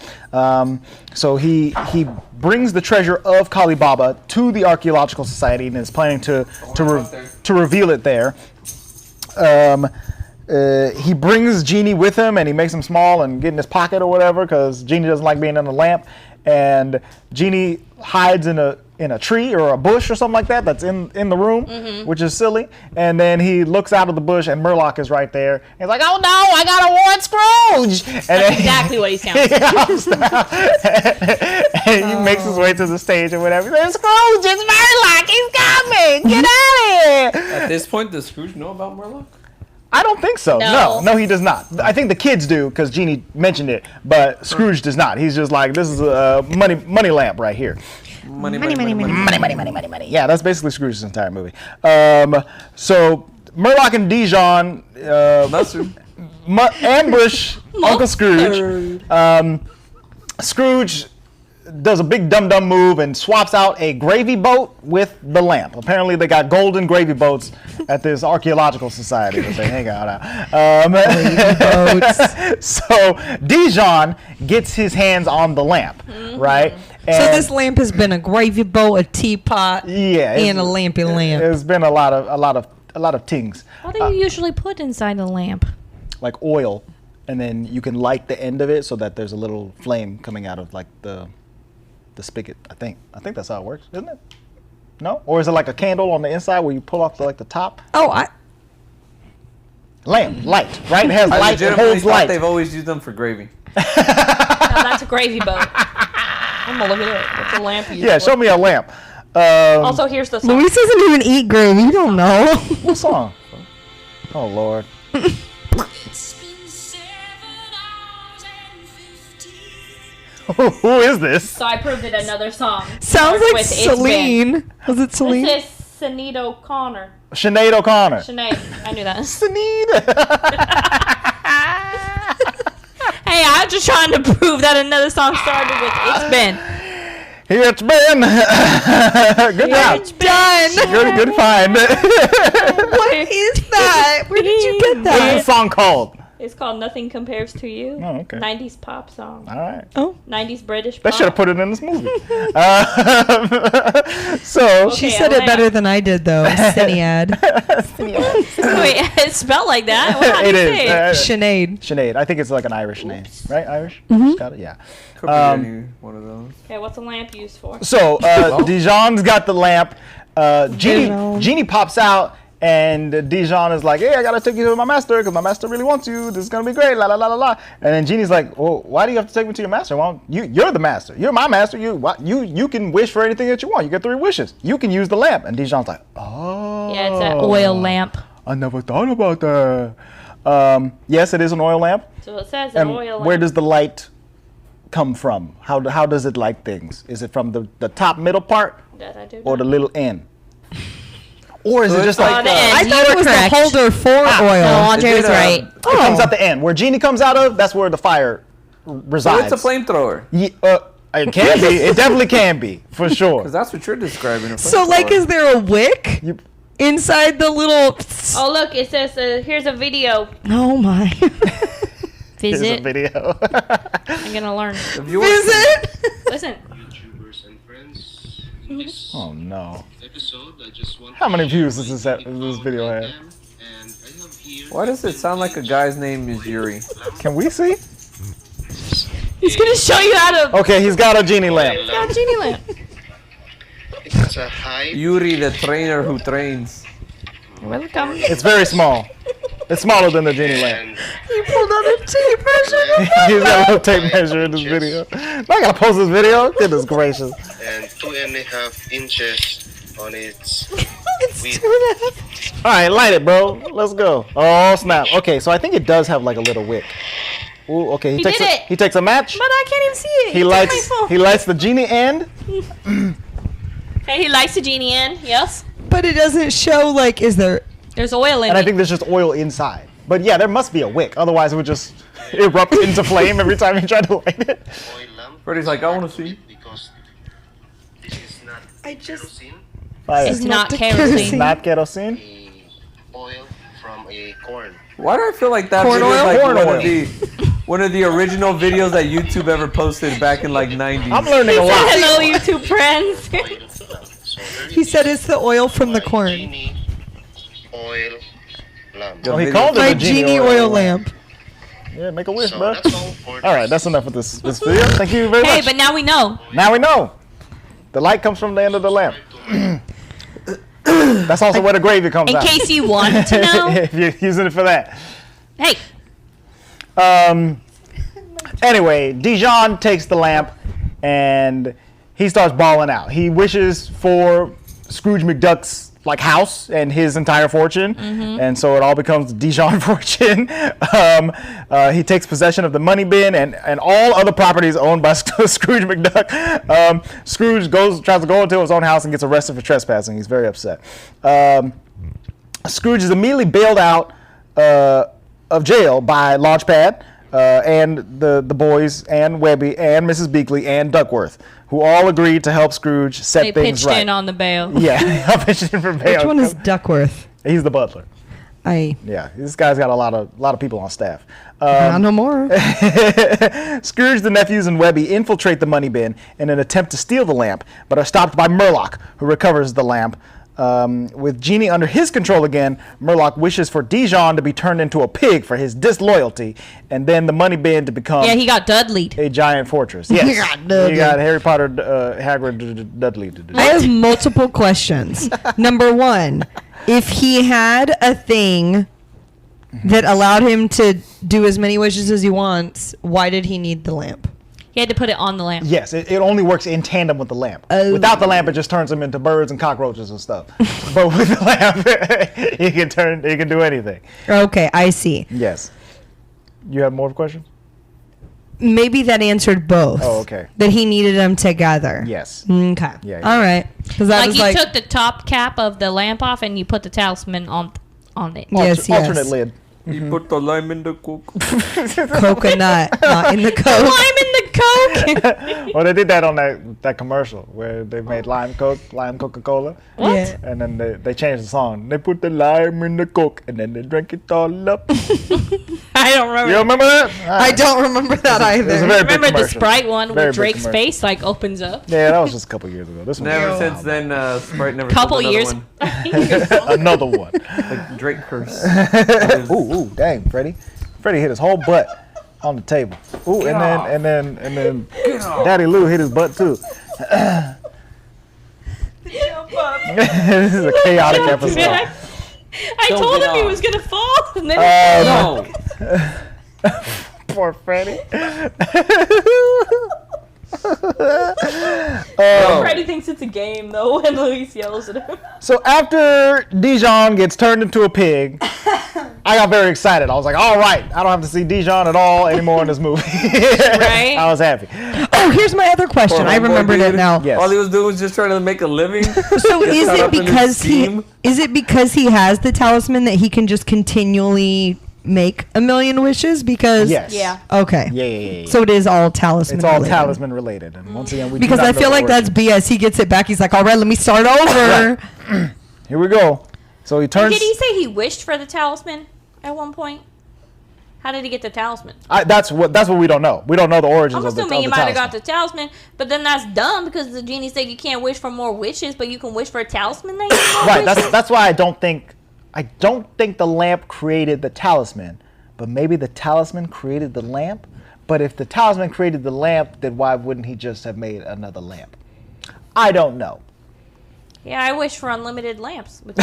Speaker 1: So he brings the treasure of Kali Baba to the Archaeological Society and is planning to reveal it there. He brings Genie with him, and he makes him small and get in his pocket or whatever, because Genie doesn't like being in the lamp. And Genie hides in a tree or a bush or something like that that's in the room, which is silly. And then he looks out of the bush, and Murloc is right there. He's like, "Oh no, I gotta warn Scrooge!" And
Speaker 4: That's exactly what he sounds like.
Speaker 1: And he makes his way to the stage or whatever. He says, "Scrooge, it's Murloc! He's coming! Get out of here!"
Speaker 5: At this point, does Scrooge know about Murloc?
Speaker 1: I don't think so. No, he does not. I think the kids do because Genie mentioned it, but Scrooge does not. He's just like, this is a money lamp right here.
Speaker 5: Money.
Speaker 1: Yeah, that's basically Scrooge's entire movie. So Murloc and Dijon ambush Uncle Scrooge. Scrooge does a big dum-dum move and swaps out a gravy boat with the lamp. Apparently they got golden gravy boats at this archaeological society that they hang out at. So Dijon gets his hands on the lamp, right? And
Speaker 6: so this lamp has been a gravy bowl, a teapot, and a lampy lamp.
Speaker 1: There's been a lot of things.
Speaker 4: What do you usually put inside the lamp?
Speaker 1: Like oil and then you can light the end of it so that there's a little flame coming out of like the spigot. I think that's how it works, isn't it? No, or is it like a candle on the inside where you pull off the top?
Speaker 6: Oh,
Speaker 1: Light, right? It has
Speaker 7: I
Speaker 1: light. It
Speaker 7: legitimately
Speaker 1: holds
Speaker 7: thought
Speaker 1: light.
Speaker 7: they've always used them for gravy.
Speaker 4: Now that's a gravy boat. I'm gonna look at it. What's a lamp used
Speaker 1: Yeah,
Speaker 4: for?
Speaker 1: show me a lamp.
Speaker 4: Also, here's the song.
Speaker 6: Luis doesn't even eat gravy. You don't know.
Speaker 1: What song? Oh Lord. Who is this?
Speaker 4: So I proved it another song.
Speaker 6: Sounds
Speaker 4: Starts
Speaker 6: like
Speaker 4: with It's Been.
Speaker 6: Celine. Was it Celine?
Speaker 4: This is Sinead O'Connor.
Speaker 1: Sinead O'Connor.
Speaker 4: Sinead. I knew that.
Speaker 1: Sinead.
Speaker 4: Hey, I'm just trying to prove that another song started with It's Been.
Speaker 1: It's been. Good job.
Speaker 4: It's been.
Speaker 1: Good find.
Speaker 6: What is that? Where did you get
Speaker 1: What's
Speaker 6: that?
Speaker 1: the song called?
Speaker 4: It's called Nothing Compares to You.
Speaker 1: Oh, okay.
Speaker 4: 90s pop song.
Speaker 1: All right.
Speaker 4: 90s British pop.
Speaker 1: They should have put it in this movie. So
Speaker 6: She
Speaker 4: Okay,
Speaker 6: said
Speaker 4: a
Speaker 6: it
Speaker 4: lamp.
Speaker 6: better than I did, though. Sinead.
Speaker 4: Wait, it's spelled like that? Well, how do
Speaker 1: it
Speaker 4: you
Speaker 1: is.
Speaker 4: say it?
Speaker 6: Sinead.
Speaker 1: Sinead. I think it's like an Irish name, right? Irish. Got it. Yeah.
Speaker 7: Could be any one of those.
Speaker 4: Okay, what's a lamp used for?
Speaker 1: So Dijon's got the lamp. Genie pops out, and Dijon is like, "Hey, I gotta take you to my master because my master really wants you. This is gonna be great." La la la la la. And then Genie's like, "Well, why do you have to take me to your master? Well, you're the master. You're my master. You can wish for anything that you want. You get 3 wishes. You can use the lamp." And Dijon's like, "Oh,
Speaker 4: Yeah, it's an oil lamp.
Speaker 1: I never thought about that." Yes, it is an oil lamp.
Speaker 4: So it says an
Speaker 1: And
Speaker 4: oil lamp.
Speaker 1: where does the light come from? How does it light things? Is it from the top middle part
Speaker 4: That I do
Speaker 1: or the
Speaker 4: know.
Speaker 1: little end? Or is it just like
Speaker 4: the end.
Speaker 6: I
Speaker 4: You
Speaker 6: thought
Speaker 4: were
Speaker 6: it was
Speaker 4: correct.
Speaker 6: the holder for
Speaker 4: No,
Speaker 6: oil.
Speaker 4: Andre was right.
Speaker 1: it comes out the end? Where Genie comes out of, that's where the fire
Speaker 7: So
Speaker 1: resides.
Speaker 7: it's a flamethrower.
Speaker 1: It can be. It definitely can be, for sure.
Speaker 7: Because that's what you're describing. A
Speaker 6: So, like,
Speaker 7: flamethrower.
Speaker 6: is there a wick
Speaker 1: You-
Speaker 6: inside the little...
Speaker 4: Oh, look, it says, here's a video.
Speaker 6: Oh, my.
Speaker 1: Here's a
Speaker 4: Visit.
Speaker 1: video.
Speaker 4: I'm gonna learn.
Speaker 7: If you
Speaker 6: Visit?
Speaker 4: Listen.
Speaker 8: YouTubers and friends. In this
Speaker 1: Oh no.
Speaker 8: episode, I just want
Speaker 1: How many
Speaker 8: to share
Speaker 1: views does this video
Speaker 8: how I
Speaker 1: have?
Speaker 8: am, and I have here
Speaker 7: Why does it sound like a guy's name is Yuri?
Speaker 1: Can we see?
Speaker 4: He's gonna show you how to.
Speaker 1: Okay, he's got a Genie lamp.
Speaker 4: Got a genie lamp.
Speaker 8: It's a high
Speaker 7: Yuri, the trainer who trains.
Speaker 4: Welcome.
Speaker 1: It's very small. It's smaller than the Genie lamp.
Speaker 8: and
Speaker 6: He pulled out a tape measure.
Speaker 1: He's got a little tape measure in this video. I gotta post this video. Goodness gracious.
Speaker 8: and 2.5 inches on its width.
Speaker 1: All right, light it, bro. Let's go. Oh snap. Okay, so I think it does have like a little wick. Ooh, okay.
Speaker 4: He did it.
Speaker 1: He takes a match.
Speaker 4: But I can't even see it.
Speaker 1: He
Speaker 4: took
Speaker 1: lights.
Speaker 4: my phone.
Speaker 1: He lights the Genie end.
Speaker 4: Hey, he lights the genie in. Yes.
Speaker 6: But it doesn't show, like, is there...
Speaker 4: There's oil in
Speaker 1: And
Speaker 4: it.
Speaker 1: I think there's just oil inside. But yeah, there must be a wick. Otherwise, it would just erupt into flame every time you try to light it.
Speaker 8: Oil lamp.
Speaker 7: Freddy's like, I want to see.
Speaker 8: Because this is not
Speaker 6: I just-
Speaker 8: kerosene,
Speaker 1: Fire.
Speaker 4: It's not
Speaker 6: the
Speaker 4: kerosene.
Speaker 1: Not kerosene.
Speaker 8: a oil from a corn.
Speaker 7: Why do I feel like that
Speaker 6: Corn
Speaker 7: video is
Speaker 6: oil?
Speaker 7: like
Speaker 1: Corn
Speaker 7: one
Speaker 1: oil.
Speaker 7: of the original videos that YouTube ever posted back in like 90s?
Speaker 1: I'm learning a lot.
Speaker 4: Hello, YouTube friends.
Speaker 8: Oil lamp. So there
Speaker 6: He
Speaker 8: you
Speaker 6: said
Speaker 8: go.
Speaker 6: it's the oil from the
Speaker 8: My
Speaker 6: corn.
Speaker 8: Genie oil lamp.
Speaker 1: Oh, he
Speaker 7: video.
Speaker 1: called it
Speaker 6: My
Speaker 1: a
Speaker 6: genie oil lamp.
Speaker 1: Yeah, make a wish,
Speaker 8: So
Speaker 1: bro.
Speaker 8: that's all for
Speaker 1: All right,
Speaker 8: this.
Speaker 1: that's enough of this video. Thank you very
Speaker 4: Hey,
Speaker 1: much.
Speaker 4: but now we know.
Speaker 1: Now we know. The light comes from the end of the lamp. That's also where the gravy comes
Speaker 4: In
Speaker 1: out.
Speaker 4: case you wanted to know.
Speaker 1: If you're using it for that.
Speaker 4: Hey,
Speaker 1: Anyway, Dijon takes the lamp and he starts balling out. He wishes for Scrooge McDuck's like house and his entire fortune, and so it all becomes the Dijon fortune. He takes possession of the money bin and all other properties owned by Scrooge McDuck. Scrooge tries to go into his own house and gets arrested for trespassing. He's very upset. Scrooge is immediately bailed out of jail by Launchpad and the boys and Webby and Mrs. Beakley and Duckworth, who all agreed to help Scrooge set
Speaker 4: they
Speaker 1: things
Speaker 4: pitched
Speaker 1: right.
Speaker 4: in on the bail.
Speaker 1: Yeah, I pitched in for bail.
Speaker 6: Which one is Duckworth?
Speaker 1: He's the butler.
Speaker 6: Yeah,
Speaker 1: This guy's got a lot of people on staff.
Speaker 6: no more.
Speaker 1: Scrooge, the nephews, and Webby infiltrate the money bin in an attempt to steal the lamp, but are stopped by Murloc, who recovers the lamp. With Genie under his control again, Murloc wishes for Dijon to be turned into a pig for his disloyalty, and then the money bin to become
Speaker 4: Yeah, he got Dudley'd.
Speaker 1: a giant fortress. Yes,
Speaker 6: He got Dudley.
Speaker 1: he got Harry Potter, Hagrid, Dudley.
Speaker 6: I have multiple questions. Number one, if he had a thing that allowed him to do as many wishes as he wants, why did he need the lamp?
Speaker 4: He had to put it on the lamp.
Speaker 1: Yes, it only works in tandem with the lamp.
Speaker 6: Oh.
Speaker 1: Without the lamp, it just turns him into birds and cockroaches and stuff. But with the lamp, he can do anything.
Speaker 6: Okay, I see.
Speaker 1: Yes. You have more questions?
Speaker 6: Maybe that answered both.
Speaker 1: Oh, okay.
Speaker 6: That he needed them together.
Speaker 1: Yes.
Speaker 6: Okay.
Speaker 1: Yeah.
Speaker 6: All right. Because I
Speaker 4: Like
Speaker 6: was
Speaker 4: you
Speaker 6: like,
Speaker 4: took the top cap of the lamp off and you put the talisman on it.
Speaker 6: Yes,
Speaker 1: Alternate lid.
Speaker 7: You put the lime in the coke.
Speaker 6: coconut, not in the coke.
Speaker 4: Lime in the coke.
Speaker 1: Well, they did that on that commercial where they made lime Coca-Cola.
Speaker 4: What?
Speaker 6: Yeah.
Speaker 1: And then they changed the song. They put the lime in the Coke and then they drank it all up.
Speaker 4: I don't remember.
Speaker 1: You remember that?
Speaker 6: I don't remember that
Speaker 1: It was a
Speaker 6: either.
Speaker 1: very big
Speaker 4: Remember the
Speaker 1: commercial.
Speaker 4: Sprite one
Speaker 1: Very
Speaker 4: where
Speaker 1: big
Speaker 4: Drake's
Speaker 1: commercial.
Speaker 4: face like opens up?
Speaker 1: Yeah, that was just a couple years ago. This one
Speaker 7: Never
Speaker 1: was
Speaker 7: since then, Sprite never
Speaker 4: Couple
Speaker 7: sold another
Speaker 4: years.
Speaker 7: one.
Speaker 1: another one.
Speaker 7: Like Drake curse.
Speaker 1: Ooh, dang, Freddie hit his whole butt on the table. Ooh, and then Daddy Lou hit his butt too. This is a chaotic episode.
Speaker 4: I
Speaker 7: Don't
Speaker 4: told
Speaker 7: get
Speaker 4: him he
Speaker 7: off.
Speaker 4: was gonna fall, and then
Speaker 7: No.
Speaker 1: Poor Freddie.
Speaker 4: Freddie thinks it's a game though, and Luis yells at him.
Speaker 1: So after Dijon gets turned into a pig, I got very excited. I was like, all right, I don't have to see Dijon at all anymore in this movie.
Speaker 4: Right?
Speaker 1: I was happy.
Speaker 6: Oh, here's my other question.
Speaker 7: Poor
Speaker 6: I
Speaker 7: homeboy
Speaker 6: remembered it
Speaker 7: dude.
Speaker 6: now.
Speaker 1: Yes.
Speaker 7: All he was doing was just trying to make a living.
Speaker 6: So
Speaker 7: Get
Speaker 6: is
Speaker 7: caught
Speaker 6: it
Speaker 7: up in his
Speaker 6: because
Speaker 7: scheme.
Speaker 6: he has the talisman that he can just continually make a million wishes? Because
Speaker 1: Yes.
Speaker 4: Yeah.
Speaker 6: Okay.
Speaker 1: Yeah.
Speaker 6: So it is all talisman.
Speaker 1: It's all
Speaker 6: related.
Speaker 1: talisman related. And once again, we do
Speaker 6: Because
Speaker 1: not
Speaker 6: I
Speaker 1: know
Speaker 6: feel
Speaker 1: the
Speaker 6: like that's
Speaker 1: origin.
Speaker 6: BS. He gets it back. He's like, all right, let me start over.
Speaker 1: Here we go. So he turns.
Speaker 4: Did he say he wished for the talisman at one point? How did he get the talisman?
Speaker 1: That's what we don't know. We don't know the origins
Speaker 4: I'm
Speaker 1: of the
Speaker 4: assuming he might have
Speaker 1: talisman.
Speaker 4: got the talisman, but then that's dumb because the genie said you can't wish for more wishes, but you can wish for a talisman that you can
Speaker 1: Right.
Speaker 4: wish.
Speaker 1: That's why I don't think the lamp created the talisman, but maybe the talisman created the lamp. But if the talisman created the lamp, then why wouldn't he just have made another lamp? I don't know.
Speaker 4: Yeah, I wish for unlimited lamps. With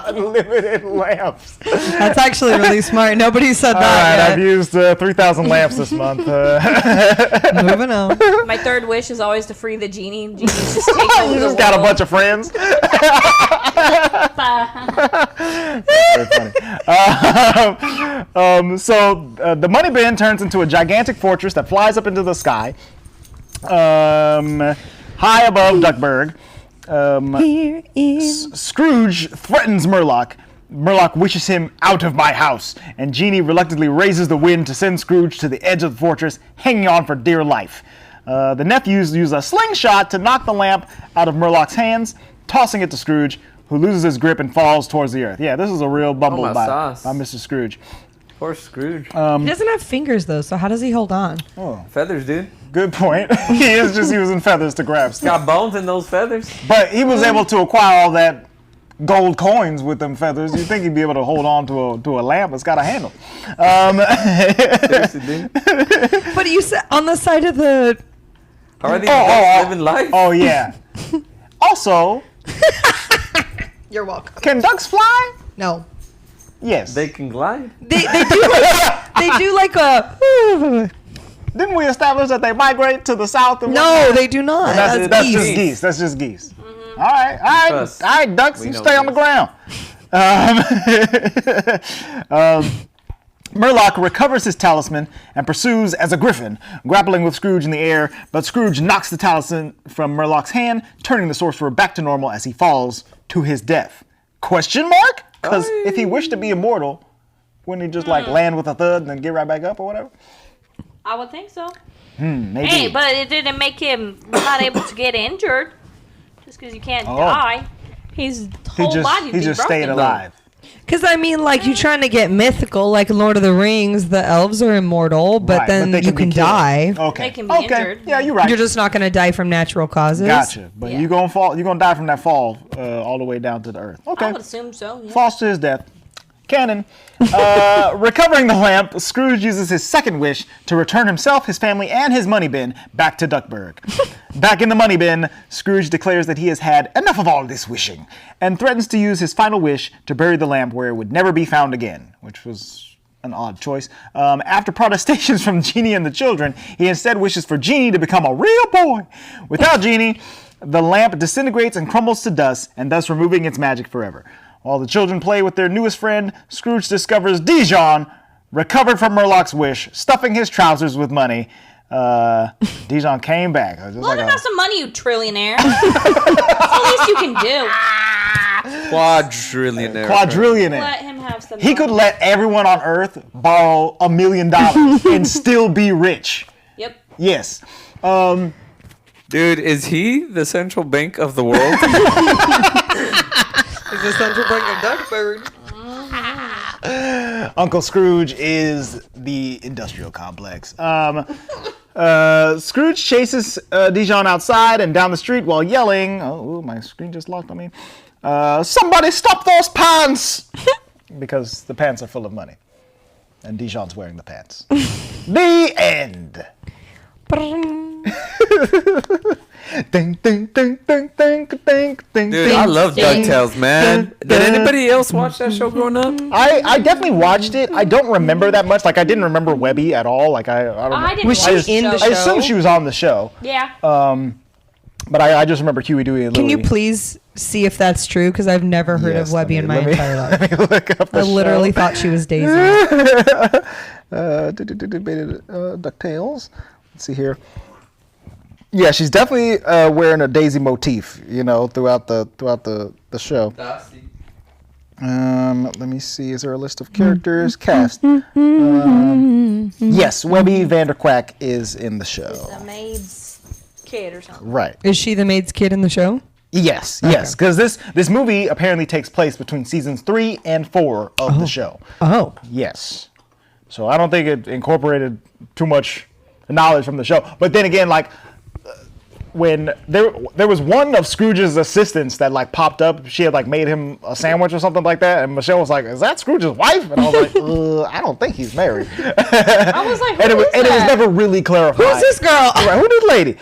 Speaker 1: Unlimited lamps.
Speaker 6: That's actually really smart. Nobody said
Speaker 1: All right,
Speaker 6: that
Speaker 1: I've used 3,000 lamps this month.
Speaker 6: yet. Moving on.
Speaker 4: My third wish is always to free the genie. And genie's just take over
Speaker 1: You
Speaker 4: the
Speaker 1: just got a
Speaker 4: world.
Speaker 1: bunch of friends. Very funny. So the money bin turns into a gigantic fortress that flies up into the sky, high above Duckburg.
Speaker 6: Here is
Speaker 1: Scrooge threatens Murloc. Murloc wishes him out of my house, and Genie reluctantly raises the wind to send Scrooge to the edge of the fortress, hanging on for dear life. The nephews use a slingshot to knock the lamp out of Murloc's hands, tossing it to Scrooge, who loses his grip and falls towards the earth. Yeah, this is a real bumble
Speaker 7: my
Speaker 1: by
Speaker 7: sauce.
Speaker 1: Mr. Scrooge.
Speaker 7: Poor Scrooge.
Speaker 6: he doesn't have fingers though, so how does he hold on?
Speaker 7: Feathers, dude.
Speaker 1: Good point. He is just using feathers to grab stuff.
Speaker 7: Got bones in those feathers.
Speaker 1: But he was able to acquire all that gold coins with them feathers. You'd think he'd be able to hold on to a lamp. It's got a handle.
Speaker 7: Seriously, dude.
Speaker 6: But you said on the side of the.
Speaker 7: How are these ducks living life?
Speaker 1: Oh, yeah. Also,
Speaker 6: You're welcome.
Speaker 1: can ducks fly?
Speaker 6: No.
Speaker 1: Yes.
Speaker 7: They can glide.
Speaker 6: They do like a.
Speaker 1: Didn't we establish that they migrate to the south? And
Speaker 6: No,
Speaker 1: whatnot?
Speaker 6: they do not.
Speaker 1: That's
Speaker 6: That's
Speaker 1: just
Speaker 6: geese.
Speaker 1: geese. That's just geese. All right,
Speaker 7: Trust.
Speaker 1: ducks,
Speaker 7: We
Speaker 1: you
Speaker 7: know
Speaker 1: stay on the
Speaker 7: this.
Speaker 1: ground. Murloc recovers his talisman and pursues as a griffin, grappling with Scrooge in the air, but Scrooge knocks the talisman from Murloc's hand, turning the sorcerer back to normal as he falls to his death. Question mark? Because if he wished to be immortal, wouldn't he just land with a thud and then get right back up or whatever?
Speaker 4: I would think so.
Speaker 1: Maybe.
Speaker 4: Hey, but it didn't make him not able to get injured. Just because you can't die. His whole body
Speaker 1: he just stayed alive.
Speaker 6: Because I mean, like you're trying to get mythical, like in Lord of the Rings, the elves are immortal, but
Speaker 1: Right,
Speaker 6: then
Speaker 1: they
Speaker 6: you
Speaker 1: be
Speaker 6: can
Speaker 1: killed.
Speaker 6: die.
Speaker 1: Okay.
Speaker 4: They can be
Speaker 1: okay.
Speaker 4: injured.
Speaker 1: Yeah, you're right.
Speaker 6: You're just not going to die from natural causes.
Speaker 1: Gotcha. But
Speaker 4: Yeah.
Speaker 1: you're gonna fall. You're gonna die from that fall all the way down to the earth.
Speaker 4: I
Speaker 1: Okay.
Speaker 4: would assume so. Yeah.
Speaker 1: Falls to his death. Canon. Recovering the lamp, Scrooge uses his second wish to return himself, his family, and his money bin back to Duckburg. Back in the money bin, Scrooge declares that he has had enough of all this wishing and threatens to use his final wish to bury the lamp where it would never be found again, which was an odd choice. After protestations from Genie and the children, he instead wishes for Genie to become a real boy. Without Genie, the lamp disintegrates and crumbles to dust, and thus removing its magic forever. While the children play with their newest friend, Scrooge discovers Dijon, recovered from Murloc's wish, stuffing his trousers with money. Dijon came back. Just
Speaker 4: Let
Speaker 1: like
Speaker 4: him have some money, you trillionaire. That's the least you can do.
Speaker 7: Quadrillionaire.
Speaker 1: quadrillionaire.
Speaker 4: Let him have some
Speaker 1: He
Speaker 4: money.
Speaker 1: could let everyone on Earth borrow $1 million and still be rich.
Speaker 4: Yep.
Speaker 1: Yes.
Speaker 7: Dude, is he the central bank of the world?
Speaker 2: He's the central bank of Duckburg.
Speaker 1: Uncle Scrooge is the industrial complex. Scrooge chases Dijon outside and down the street while yelling, oh, my screen just locked on me. Somebody stop those pants! Because the pants are full of money. And Dijon's wearing the pants. The end. Ding, ding, ding, ding, ding, ding, ding.
Speaker 7: Dude, I love DuckTales, man. Did anybody else watch that show growing up?
Speaker 1: I definitely watched it. I don't remember that much. Like, I didn't remember Webby at all. Like, I don't
Speaker 4: I
Speaker 1: know.
Speaker 4: didn't
Speaker 6: Was
Speaker 4: watch
Speaker 6: she in the
Speaker 1: I assume
Speaker 6: show?
Speaker 1: she was on the show.
Speaker 4: Yeah.
Speaker 1: But I just remember Huey, Dewey, and
Speaker 6: Can
Speaker 1: Louie.
Speaker 6: you please see if that's true? Because I've never heard
Speaker 1: Yes,
Speaker 6: of Webby in my
Speaker 1: let me-
Speaker 6: entire life.
Speaker 1: Let me look up the
Speaker 6: I literally
Speaker 1: show.
Speaker 6: thought she was Daisy.
Speaker 1: DuckTales. Let's see here. Yeah, she's definitely wearing a Daisy motif, throughout the show. Let me see. Is there a list of characters? Cast. Yes, Webby Vanderquack is in the show.
Speaker 4: The maid's kid or something.
Speaker 1: Right.
Speaker 6: Is she the maid's kid in the show?
Speaker 1: Yes, yes. Because this movie apparently takes place between seasons 3 and 4 of the show.
Speaker 6: Oh.
Speaker 1: Yes. So I don't think it incorporated too much knowledge from the show. But then again, like, when there was one of Scrooge's assistants that like popped up, she had like made him a sandwich or something like that, and Michelle was like, "Is that Scrooge's wife?" And I was like, "I don't think he's married."
Speaker 4: I was like,
Speaker 1: and it was
Speaker 4: that?
Speaker 1: never really clarified.
Speaker 6: Who's this girl?
Speaker 1: Right, who this lady?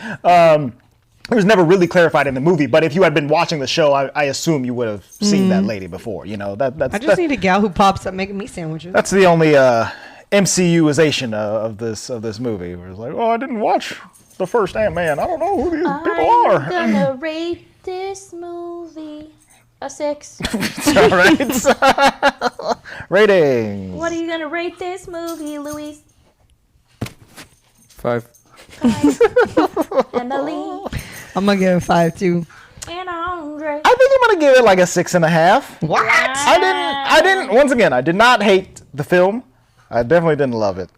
Speaker 1: It was never really clarified in the movie, but if you had been watching the show, I assume you would have seen that lady before. That's
Speaker 6: I just need a gal who pops up making me sandwiches.
Speaker 1: that's the only MCUization of this movie. Where it's like, oh, I didn't watch the first Ant-Man. I don't know who these people are.
Speaker 4: I'm gonna rate this movie a 6.
Speaker 1: All right. Ratings.
Speaker 4: What are you gonna rate this movie, Louise?
Speaker 7: 5.
Speaker 4: Emily
Speaker 6: I'm going to give it 5 too.
Speaker 4: and Andre.
Speaker 1: I think I'm gonna give it like a 6.5.
Speaker 6: What?
Speaker 1: I didn't. Once again, I did not hate the film. I definitely didn't love it.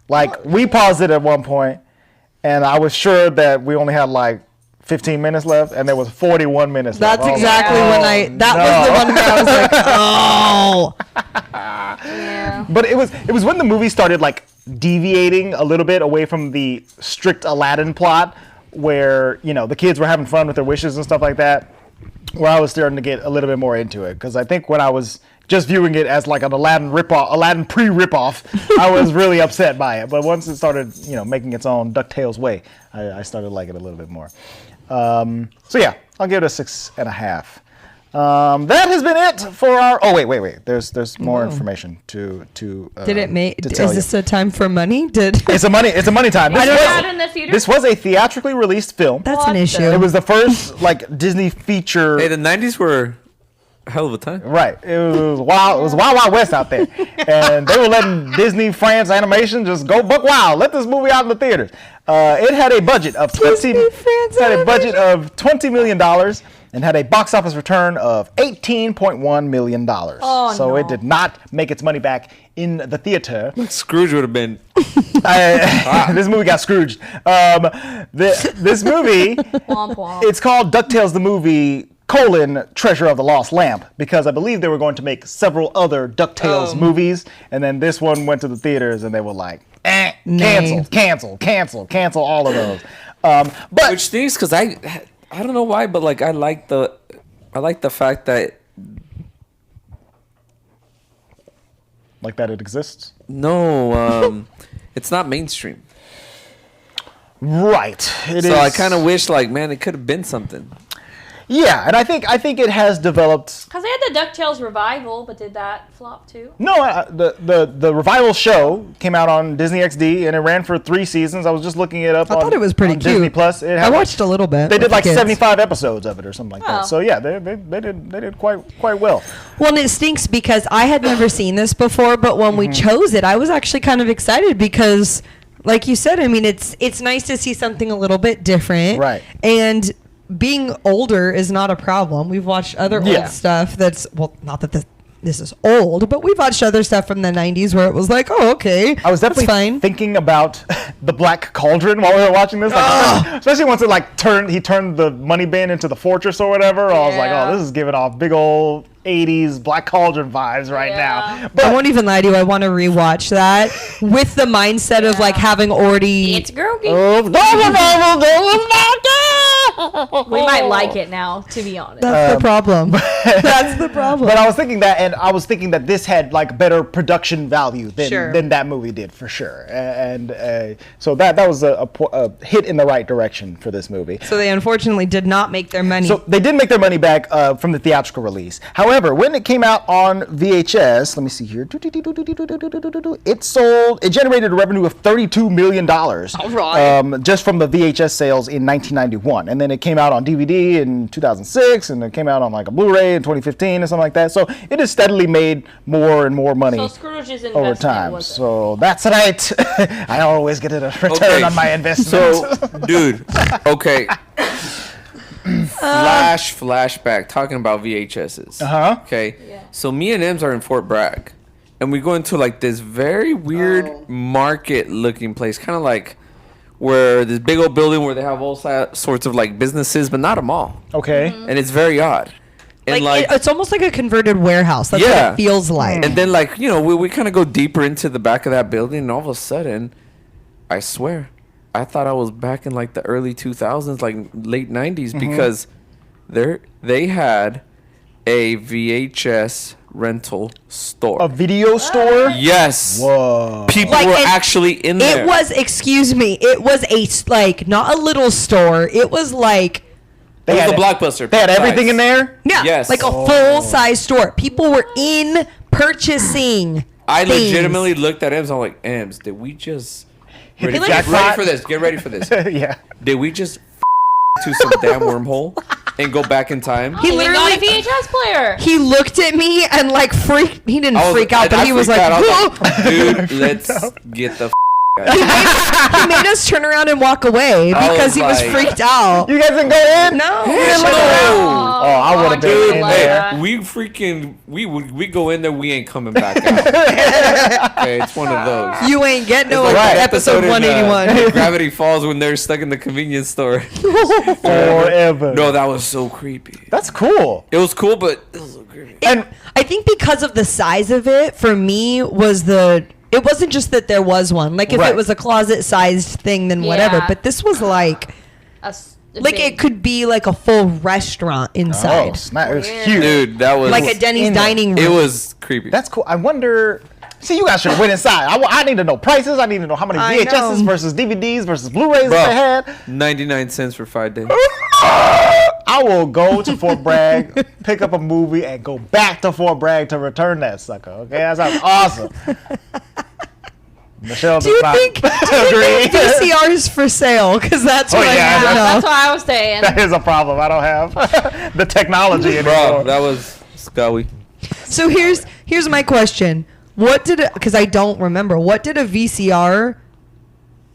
Speaker 1: Like, we paused it at one point, and I was sure that we only had like 15 minutes left, and there was 41 minutes left.
Speaker 6: That's
Speaker 1: I was
Speaker 6: exactly
Speaker 1: like,
Speaker 6: when that was the one where I was like, oh.
Speaker 4: Yeah.
Speaker 1: But it was when the movie started like deviating a little bit away from the strict Aladdin plot, where the kids were having fun with their wishes and stuff like that, where I was starting to get a little bit more into it. Because I think when I was just viewing it as like an Aladdin pre-ripoff, I was really upset by it. But once it started, making its own DuckTales way, I started liking it a little bit more. So yeah, I'll give it a 6.5. That has been it for our. Oh wait. There's more information to.
Speaker 6: Did it make?
Speaker 1: to
Speaker 6: Is
Speaker 1: tell you.
Speaker 6: this a time for money?
Speaker 1: It's a money time.
Speaker 4: Was it out in the theater?
Speaker 1: This was a theatrically released film.
Speaker 6: That's
Speaker 4: What
Speaker 6: an
Speaker 4: the-
Speaker 6: issue.
Speaker 1: It was the first like Disney feature.
Speaker 7: Hey, the 90s were a hell of a time.
Speaker 1: Right. It was wild. It was Wild West out there, and they were letting Disney France Animation just go buck wild. Let this movie out in the theaters. It had a budget of $20 million and had a box office return of $18.1 million.
Speaker 4: Oh,
Speaker 1: so
Speaker 4: no.
Speaker 1: it did not make its money back in the theater.
Speaker 7: Scrooge would have been.
Speaker 1: This movie got Scrooged. This movie,
Speaker 4: Womp womp.
Speaker 1: it's called DuckTales the Movie Treasure of the Lost Lamp, because I believe they were going to make several other DuckTales movies, and then this one went to the theaters, and they were like, cancel all of those. But
Speaker 7: Which stinks because I don't know why, but like I like the fact that
Speaker 1: it exists.
Speaker 7: no, it's not mainstream.
Speaker 1: Right. It is.
Speaker 7: So I kind of wish, like, man, it could have been something.
Speaker 1: Yeah, and I think it has developed.
Speaker 4: Because they had the DuckTales revival, but did that flop too?
Speaker 1: No, the revival show came out on Disney XD and it ran for 3 seasons. I was just looking it up.
Speaker 6: I thought it was pretty
Speaker 1: on
Speaker 6: cute.
Speaker 1: Disney Plus.
Speaker 6: I watched a little bit.
Speaker 1: They
Speaker 6: with
Speaker 1: did
Speaker 6: the
Speaker 1: like
Speaker 6: kids.
Speaker 1: 75 episodes of it or something like
Speaker 4: Oh.
Speaker 1: that. So yeah, they did quite well.
Speaker 6: Well, and it stinks because I had never seen this before, but when we chose it, I was actually kind of excited because, like you said, I mean, it's nice to see something a little bit different.
Speaker 1: Right.
Speaker 6: And being older is not a problem. We've watched other
Speaker 1: Yeah.
Speaker 6: old stuff that's, well, not that this is old, but we've watched other stuff from the 90s where it was like, oh, okay.
Speaker 1: I was definitely
Speaker 6: that's fine.
Speaker 1: thinking about the Black Cauldron while we were watching this. Like, especially once it like turned the money bin into the fortress or whatever. I was like,
Speaker 4: Yeah.
Speaker 1: oh, this is giving off big old 80s Black Cauldron vibes right
Speaker 4: Yeah.
Speaker 1: now.
Speaker 6: I
Speaker 1: But
Speaker 6: won't even lie to you. I want to rewatch that with the mindset of like having already.
Speaker 4: It's groggy.
Speaker 1: Oh,
Speaker 4: We might like it now, to be honest.
Speaker 6: That's the problem. That's the problem.
Speaker 1: But I was thinking that, and I was thinking that this had like better production value
Speaker 6: Sure.
Speaker 1: than that movie did for sure. And so that was a hit in the right direction for this movie.
Speaker 6: So they unfortunately did not make their money.
Speaker 1: So they did make their money back from the theatrical release. However, when it came out on VHS, let me see here, it generated a revenue of $32 million. All
Speaker 6: right.
Speaker 1: Just from the VHS sales in 1991. And then it came out on DVD in 2006, and it came out on like a Blu-ray in 2015 or something like that. So it has steadily made more and more money
Speaker 4: So Scrooge's investment
Speaker 1: over time.
Speaker 4: was
Speaker 1: So that's right. I always get a return
Speaker 7: Okay.
Speaker 1: on my investment.
Speaker 7: So, dude, okay. Flashback, talking about VHSs.
Speaker 1: Uh-huh.
Speaker 7: Okay. So me and Ems are in Fort Bragg, and we go into like this very weird market-looking place, kind of like where this big old building where they have all sorts of like businesses, but not a mall,
Speaker 1: Okay.
Speaker 7: and it's very odd. And
Speaker 6: it's almost like a converted warehouse. That's what
Speaker 7: Yeah.
Speaker 6: it feels like.
Speaker 7: and then like we kind of go deeper into the back of that building, and all of a sudden, I swear, I thought I was back in like the early 2000s, like late 90s, because they had a VHS rental store.
Speaker 1: A video store?
Speaker 7: Yes.
Speaker 1: Whoa.
Speaker 7: People
Speaker 6: Like,
Speaker 7: were
Speaker 6: and
Speaker 7: actually in there.
Speaker 6: It was, excuse me, it was like not a little store. It was like,
Speaker 7: It was
Speaker 1: had
Speaker 7: a Blockbuster.
Speaker 1: They had everything in there?
Speaker 6: yeah,
Speaker 7: Yes.
Speaker 6: like a full size store. People were in purchasing.
Speaker 7: I
Speaker 6: things.
Speaker 7: legitimately looked at Ems. I'm like, Ems, did we just
Speaker 1: Hit the
Speaker 7: get
Speaker 1: jackpot?
Speaker 7: ready for this? Get ready for this.
Speaker 1: Yeah.
Speaker 7: Did we just to some damn wormhole and go back in time?
Speaker 6: He
Speaker 4: We got a
Speaker 6: literally,
Speaker 4: VHS player.
Speaker 6: he looked at me and like freaked. He didn't
Speaker 7: I was-
Speaker 6: freak out, but
Speaker 7: I
Speaker 6: he was
Speaker 7: freaked
Speaker 6: like,
Speaker 7: out. I was
Speaker 6: "Whoa."
Speaker 7: like, dude, let's get the out.
Speaker 6: He made us turn around and walk away
Speaker 7: I
Speaker 6: because
Speaker 7: was
Speaker 6: he was
Speaker 7: like-
Speaker 6: freaked out.
Speaker 1: You guys didn't go in?
Speaker 6: No.
Speaker 1: Oh, I would have been
Speaker 7: Dude,
Speaker 1: in
Speaker 4: like
Speaker 7: hey,
Speaker 1: there.
Speaker 4: that.
Speaker 7: we freaking we go in there, we ain't coming back out. Okay, it's one of those.
Speaker 6: You ain't getting no
Speaker 7: It's like that
Speaker 6: episode
Speaker 7: in,
Speaker 6: 181.
Speaker 7: Gravity Falls when they're stuck in the convenience store.
Speaker 1: Forever.
Speaker 7: No, that was so creepy.
Speaker 1: That's cool.
Speaker 7: It was cool, but it was so creepy.
Speaker 1: And
Speaker 6: I think because of the size of it, for me, it wasn't just that there was one. Like if
Speaker 1: Right.
Speaker 6: it was a closet sized thing, then whatever.
Speaker 4: Yeah.
Speaker 6: But this was like it could be like a full restaurant
Speaker 1: oh,
Speaker 6: inside.
Speaker 1: snap. It was
Speaker 4: Weird.
Speaker 1: huge.
Speaker 7: Dude, that was
Speaker 6: Like a Denny's
Speaker 1: in there.
Speaker 6: dining room.
Speaker 7: It was creepy.
Speaker 1: That's cool. I wonder. See, you guys should have went inside. I need to know prices. I need to know how many
Speaker 6: I
Speaker 1: VHSs
Speaker 6: know.
Speaker 1: versus DVDs versus Blu-rays
Speaker 7: Bro,
Speaker 1: they had.
Speaker 7: 99 cents for 5 days.
Speaker 1: I will go to Fort Bragg, pick up a movie, and go back to Fort Bragg to return that sucker. Okay, that sounds awesome. Michelle
Speaker 6: Do you
Speaker 1: does
Speaker 6: think
Speaker 1: not agree.
Speaker 6: VCR is for sale? Because that's
Speaker 1: Oh,
Speaker 6: what
Speaker 1: yeah,
Speaker 6: I have
Speaker 4: That's
Speaker 6: now.
Speaker 4: what I was saying.
Speaker 1: That is a problem. I don't have the technology
Speaker 7: Bro,
Speaker 1: anymore.
Speaker 7: that was scary.
Speaker 6: So here's my question. What did it, because I don't remember, what did a VCR,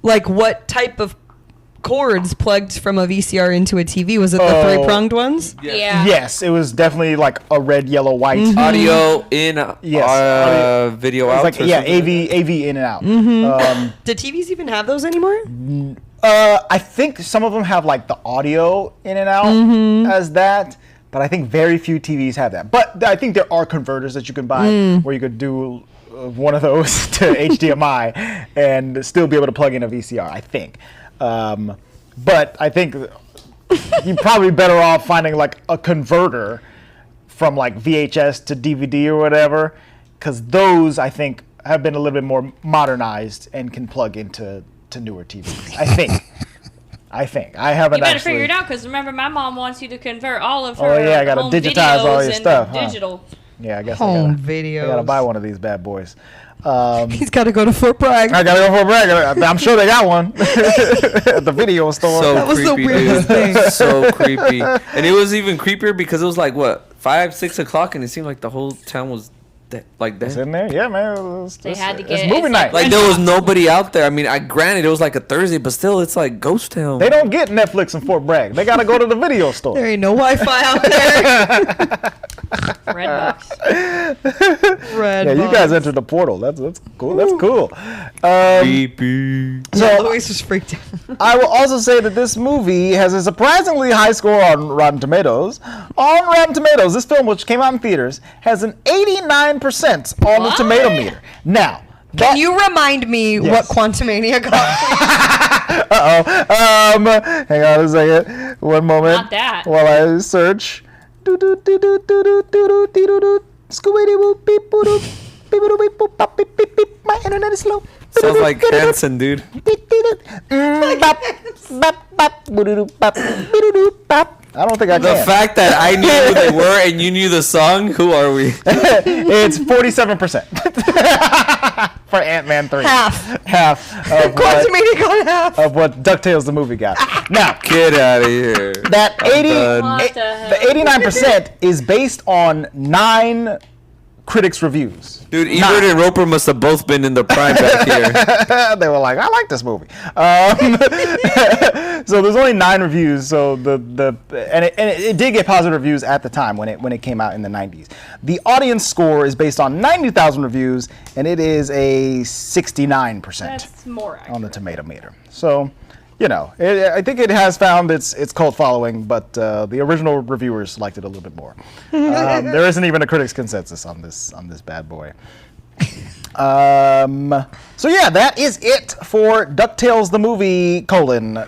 Speaker 6: like what type of cords plugged from a VCR into a TV? Was it the
Speaker 1: Oh.
Speaker 6: three-pronged ones?
Speaker 4: Yeah.
Speaker 1: Yes, it was definitely like a red, yellow, white.
Speaker 6: Mm-hmm.
Speaker 7: Audio in,
Speaker 1: Yes, audio.
Speaker 7: video
Speaker 1: It was
Speaker 7: out.
Speaker 1: like
Speaker 7: or
Speaker 1: yeah,
Speaker 7: something?
Speaker 1: AV in and out.
Speaker 6: Do TVs even have those anymore?
Speaker 1: I think some of them have like the audio in and out as that, but I think very few TVs have that. But I think there are converters that you can buy where you could do one of those to HDMI and still be able to plug in a VCR, I think. But I think you're probably better off finding like a converter from like VHS to DVD or whatever, because those I think have been a little bit more modernized and can plug into newer TVs. I think. I haven't
Speaker 4: You better
Speaker 1: actually
Speaker 4: figure it out, because remember, my mom wants you to convert all of her
Speaker 1: I gotta
Speaker 4: home
Speaker 1: digitize
Speaker 4: videos
Speaker 1: all your
Speaker 4: into
Speaker 1: stuff, huh?
Speaker 4: digital.
Speaker 1: Yeah, I guess
Speaker 6: Home
Speaker 1: I
Speaker 6: videos.
Speaker 1: gotta buy one of these bad boys.
Speaker 6: He's got to go to Fort Bragg.
Speaker 1: I gotta go for a brag. I'm sure they got one at the video store.
Speaker 7: So
Speaker 6: That was the
Speaker 7: creepy,
Speaker 6: weirdest
Speaker 7: dude.
Speaker 6: thing.
Speaker 7: So creepy. And it was even creepier because it was like, what, 5, 6 o'clock, and it seemed like the whole town was like
Speaker 1: It's
Speaker 7: that.
Speaker 1: in there, yeah, man.
Speaker 4: They had to
Speaker 1: it's
Speaker 4: get-
Speaker 1: movie
Speaker 4: it's
Speaker 1: night.
Speaker 7: Like there was nobody out there. I mean, granted it was like a Thursday, but still, it's like ghost town.
Speaker 1: They don't get Netflix in Fort Bragg. They gotta go to the video store.
Speaker 6: There ain't no Wi-Fi out there.
Speaker 4: Redbox.
Speaker 6: Red.
Speaker 1: Yeah, you
Speaker 6: box.
Speaker 1: guys entered the portal. That's cool. That's cool.
Speaker 7: Creepy.
Speaker 1: So
Speaker 6: Louis was freaked out.
Speaker 1: I will also say that this movie has a surprisingly high score on Rotten Tomatoes. On Rotten Tomatoes, this film, which came out in theaters, has an 89% on the
Speaker 4: What?
Speaker 1: tomato meter. Now,
Speaker 6: Can you remind me what Quantumania got?
Speaker 1: hang on a second. One moment.
Speaker 4: Not that.
Speaker 1: While I search. My internet is slow.
Speaker 7: Sounds like Hanson, dude.
Speaker 1: I don't think I
Speaker 7: The
Speaker 1: can.
Speaker 7: fact that I knew who they were and you knew the song, who are we?
Speaker 1: It's 47% for Ant-Man 3.
Speaker 6: Half.
Speaker 1: Half of what,
Speaker 6: Quantumania got half.
Speaker 1: of what DuckTales the movie got. Now,
Speaker 7: Get out of here.
Speaker 1: that 80,
Speaker 7: done.
Speaker 4: What the
Speaker 1: the
Speaker 4: hell?
Speaker 1: 89% is based on 9 critics' reviews.
Speaker 7: Dude, Ebert and Roper must have both been in the prime back here.
Speaker 1: They were like, I like this movie. So there's only 9 reviews. So it did get positive reviews at the time when it came out in the 90s. The audience score is based on 90,000 reviews, and it is a 69%
Speaker 4: That's more accurate.
Speaker 1: on the tomato meter. So, you know, I think it has found its cult following, but the original reviewers liked it a little bit more. There isn't even a critics' consensus on this bad boy. So yeah, that is it for DuckTales the movie: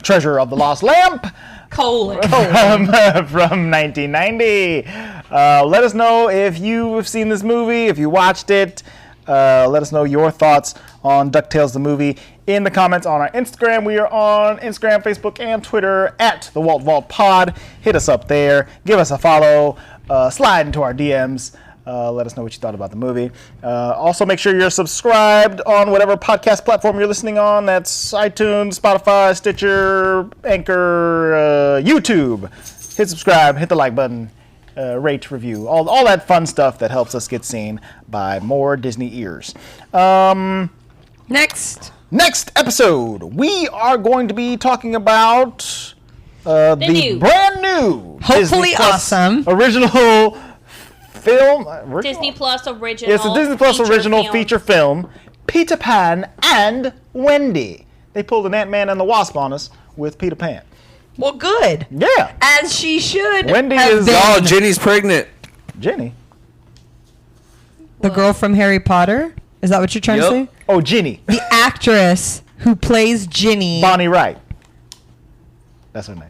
Speaker 1: Treasure of the Lost Lamp
Speaker 4: Colon.
Speaker 1: from 1990. Let us know if you have seen this movie, if you watched it. Let us know your thoughts on DuckTales the movie in the comments on our Instagram. We are on Instagram, Facebook, and Twitter at the Walt Vault Pod. Hit us up there. Give us a follow. Slide into our DMs. Let us know what you thought about the movie. Also, make sure you're subscribed on whatever podcast platform you're listening on. That's iTunes, Spotify, Stitcher, Anchor, YouTube. Hit subscribe. Hit the like button. Rate, review, all that fun stuff that helps us get seen by more Disney ears.
Speaker 6: Next.
Speaker 1: Next episode, we are going to be talking about the
Speaker 4: new.
Speaker 1: brand new
Speaker 6: Hopefully
Speaker 1: Disney Plus
Speaker 6: awesome.
Speaker 1: original film.
Speaker 4: Disney Plus original.
Speaker 1: It's a Disney Plus
Speaker 4: feature
Speaker 1: original
Speaker 4: film.
Speaker 1: feature film, Peter Pan and Wendy. They pulled an Ant-Man and the Wasp on us with Peter Pan.
Speaker 6: Well, good.
Speaker 1: Yeah,
Speaker 6: As she should.
Speaker 1: Wendy
Speaker 6: have
Speaker 1: is
Speaker 6: been.
Speaker 7: Oh, Jenny's pregnant.
Speaker 1: Jenny.
Speaker 6: The girl from Harry Potter. Is that what you're trying to say?
Speaker 1: Oh, Ginny.
Speaker 6: The actress who plays Ginny.
Speaker 1: Bonnie Wright. That's her name.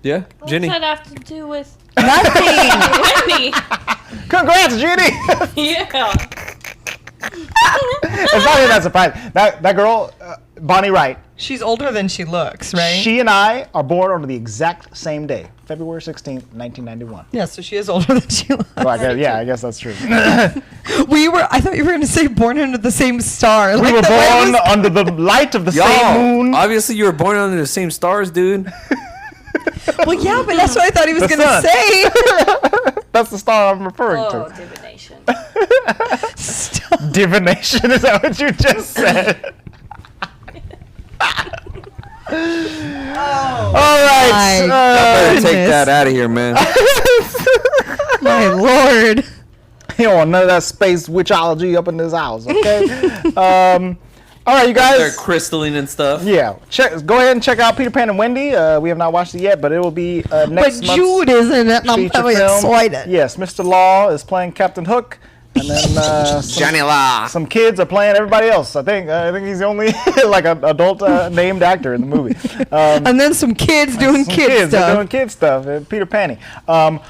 Speaker 7: Yeah,
Speaker 4: What's
Speaker 7: Jenny.
Speaker 4: that have to do with
Speaker 6: Nothing.
Speaker 4: Wendy?
Speaker 1: Congrats, Ginny.
Speaker 4: Yeah.
Speaker 1: It's not even that surprising. That girl, Bonnie Wright,
Speaker 6: She's older than she looks, right?
Speaker 1: she and I are born on the exact same day, February 16th, 1991.
Speaker 6: Yeah, so she is older than she looks.
Speaker 1: Well, I guess that's true.
Speaker 6: I thought you were going to say born under the same star.
Speaker 1: We
Speaker 6: Like
Speaker 1: were
Speaker 6: the way it
Speaker 1: born
Speaker 6: was-
Speaker 1: under the light of the
Speaker 7: Y'all,
Speaker 1: same moon.
Speaker 7: obviously you were born under the same stars, dude.
Speaker 6: Well, yeah, but that's what I thought he was
Speaker 1: The
Speaker 6: going to
Speaker 1: sun.
Speaker 6: say.
Speaker 1: That's the star I'm referring
Speaker 4: Oh,
Speaker 1: to.
Speaker 4: divination.
Speaker 1: Divination, is that what you just said? All right.
Speaker 6: My
Speaker 7: Better take
Speaker 6: Goodness.
Speaker 7: that out of here, man.
Speaker 6: My lord.
Speaker 1: You don't want none of that space witchology up in this house, okay? All All right, you
Speaker 5: They're
Speaker 1: guys.
Speaker 5: crystalline and stuff.
Speaker 1: Yeah, go ahead and check out Peter Pan and Wendy. We have not watched it yet, but it will be
Speaker 6: But
Speaker 1: next month's
Speaker 6: Jude is in it, and I'm
Speaker 1: feature
Speaker 6: very
Speaker 1: film.
Speaker 6: excited.
Speaker 1: Yes, Mr. Law is playing Captain Hook, and then
Speaker 7: Johnny Law.
Speaker 1: some kids are playing everybody else. I think he's the only like an adult named actor in the movie.
Speaker 6: And then some kids doing
Speaker 1: Some
Speaker 6: kid
Speaker 1: kids are
Speaker 6: stuff.
Speaker 1: doing kid stuff. Peter Panny.
Speaker 6: But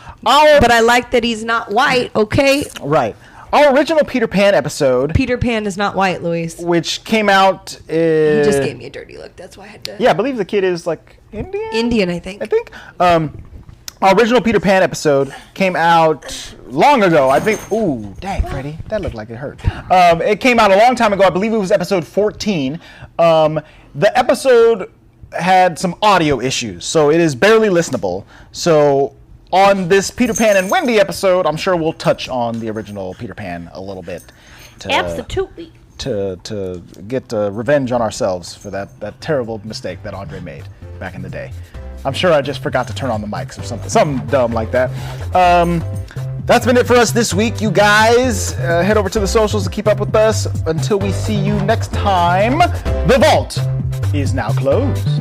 Speaker 6: I like that he's not white, okay?
Speaker 1: Right. Our original Peter Pan episode,
Speaker 6: Peter Pan is not white, Luis.
Speaker 1: which came out.
Speaker 6: You just gave me a dirty look. That's why I had to.
Speaker 1: Yeah, I believe the kid is like Indian.
Speaker 6: Indian, I think.
Speaker 1: I think. Our original Peter Pan episode came out long ago. I think. Ooh, dang, Freddie, that looked like it hurt. It came out a long time ago. I believe it was episode 14. The episode had some audio issues, so it is barely listenable. So on this Peter Pan and Wendy episode, I'm sure we'll touch on the original Peter Pan a little bit.
Speaker 4: Absolutely.
Speaker 1: To get revenge on ourselves for that terrible mistake that Andre made back in the day. I'm sure I just forgot to turn on the mics or something dumb like that. That's been it for us this week, you guys. Head over to the socials to keep up with us. Until we see you next time, the vault is now closed.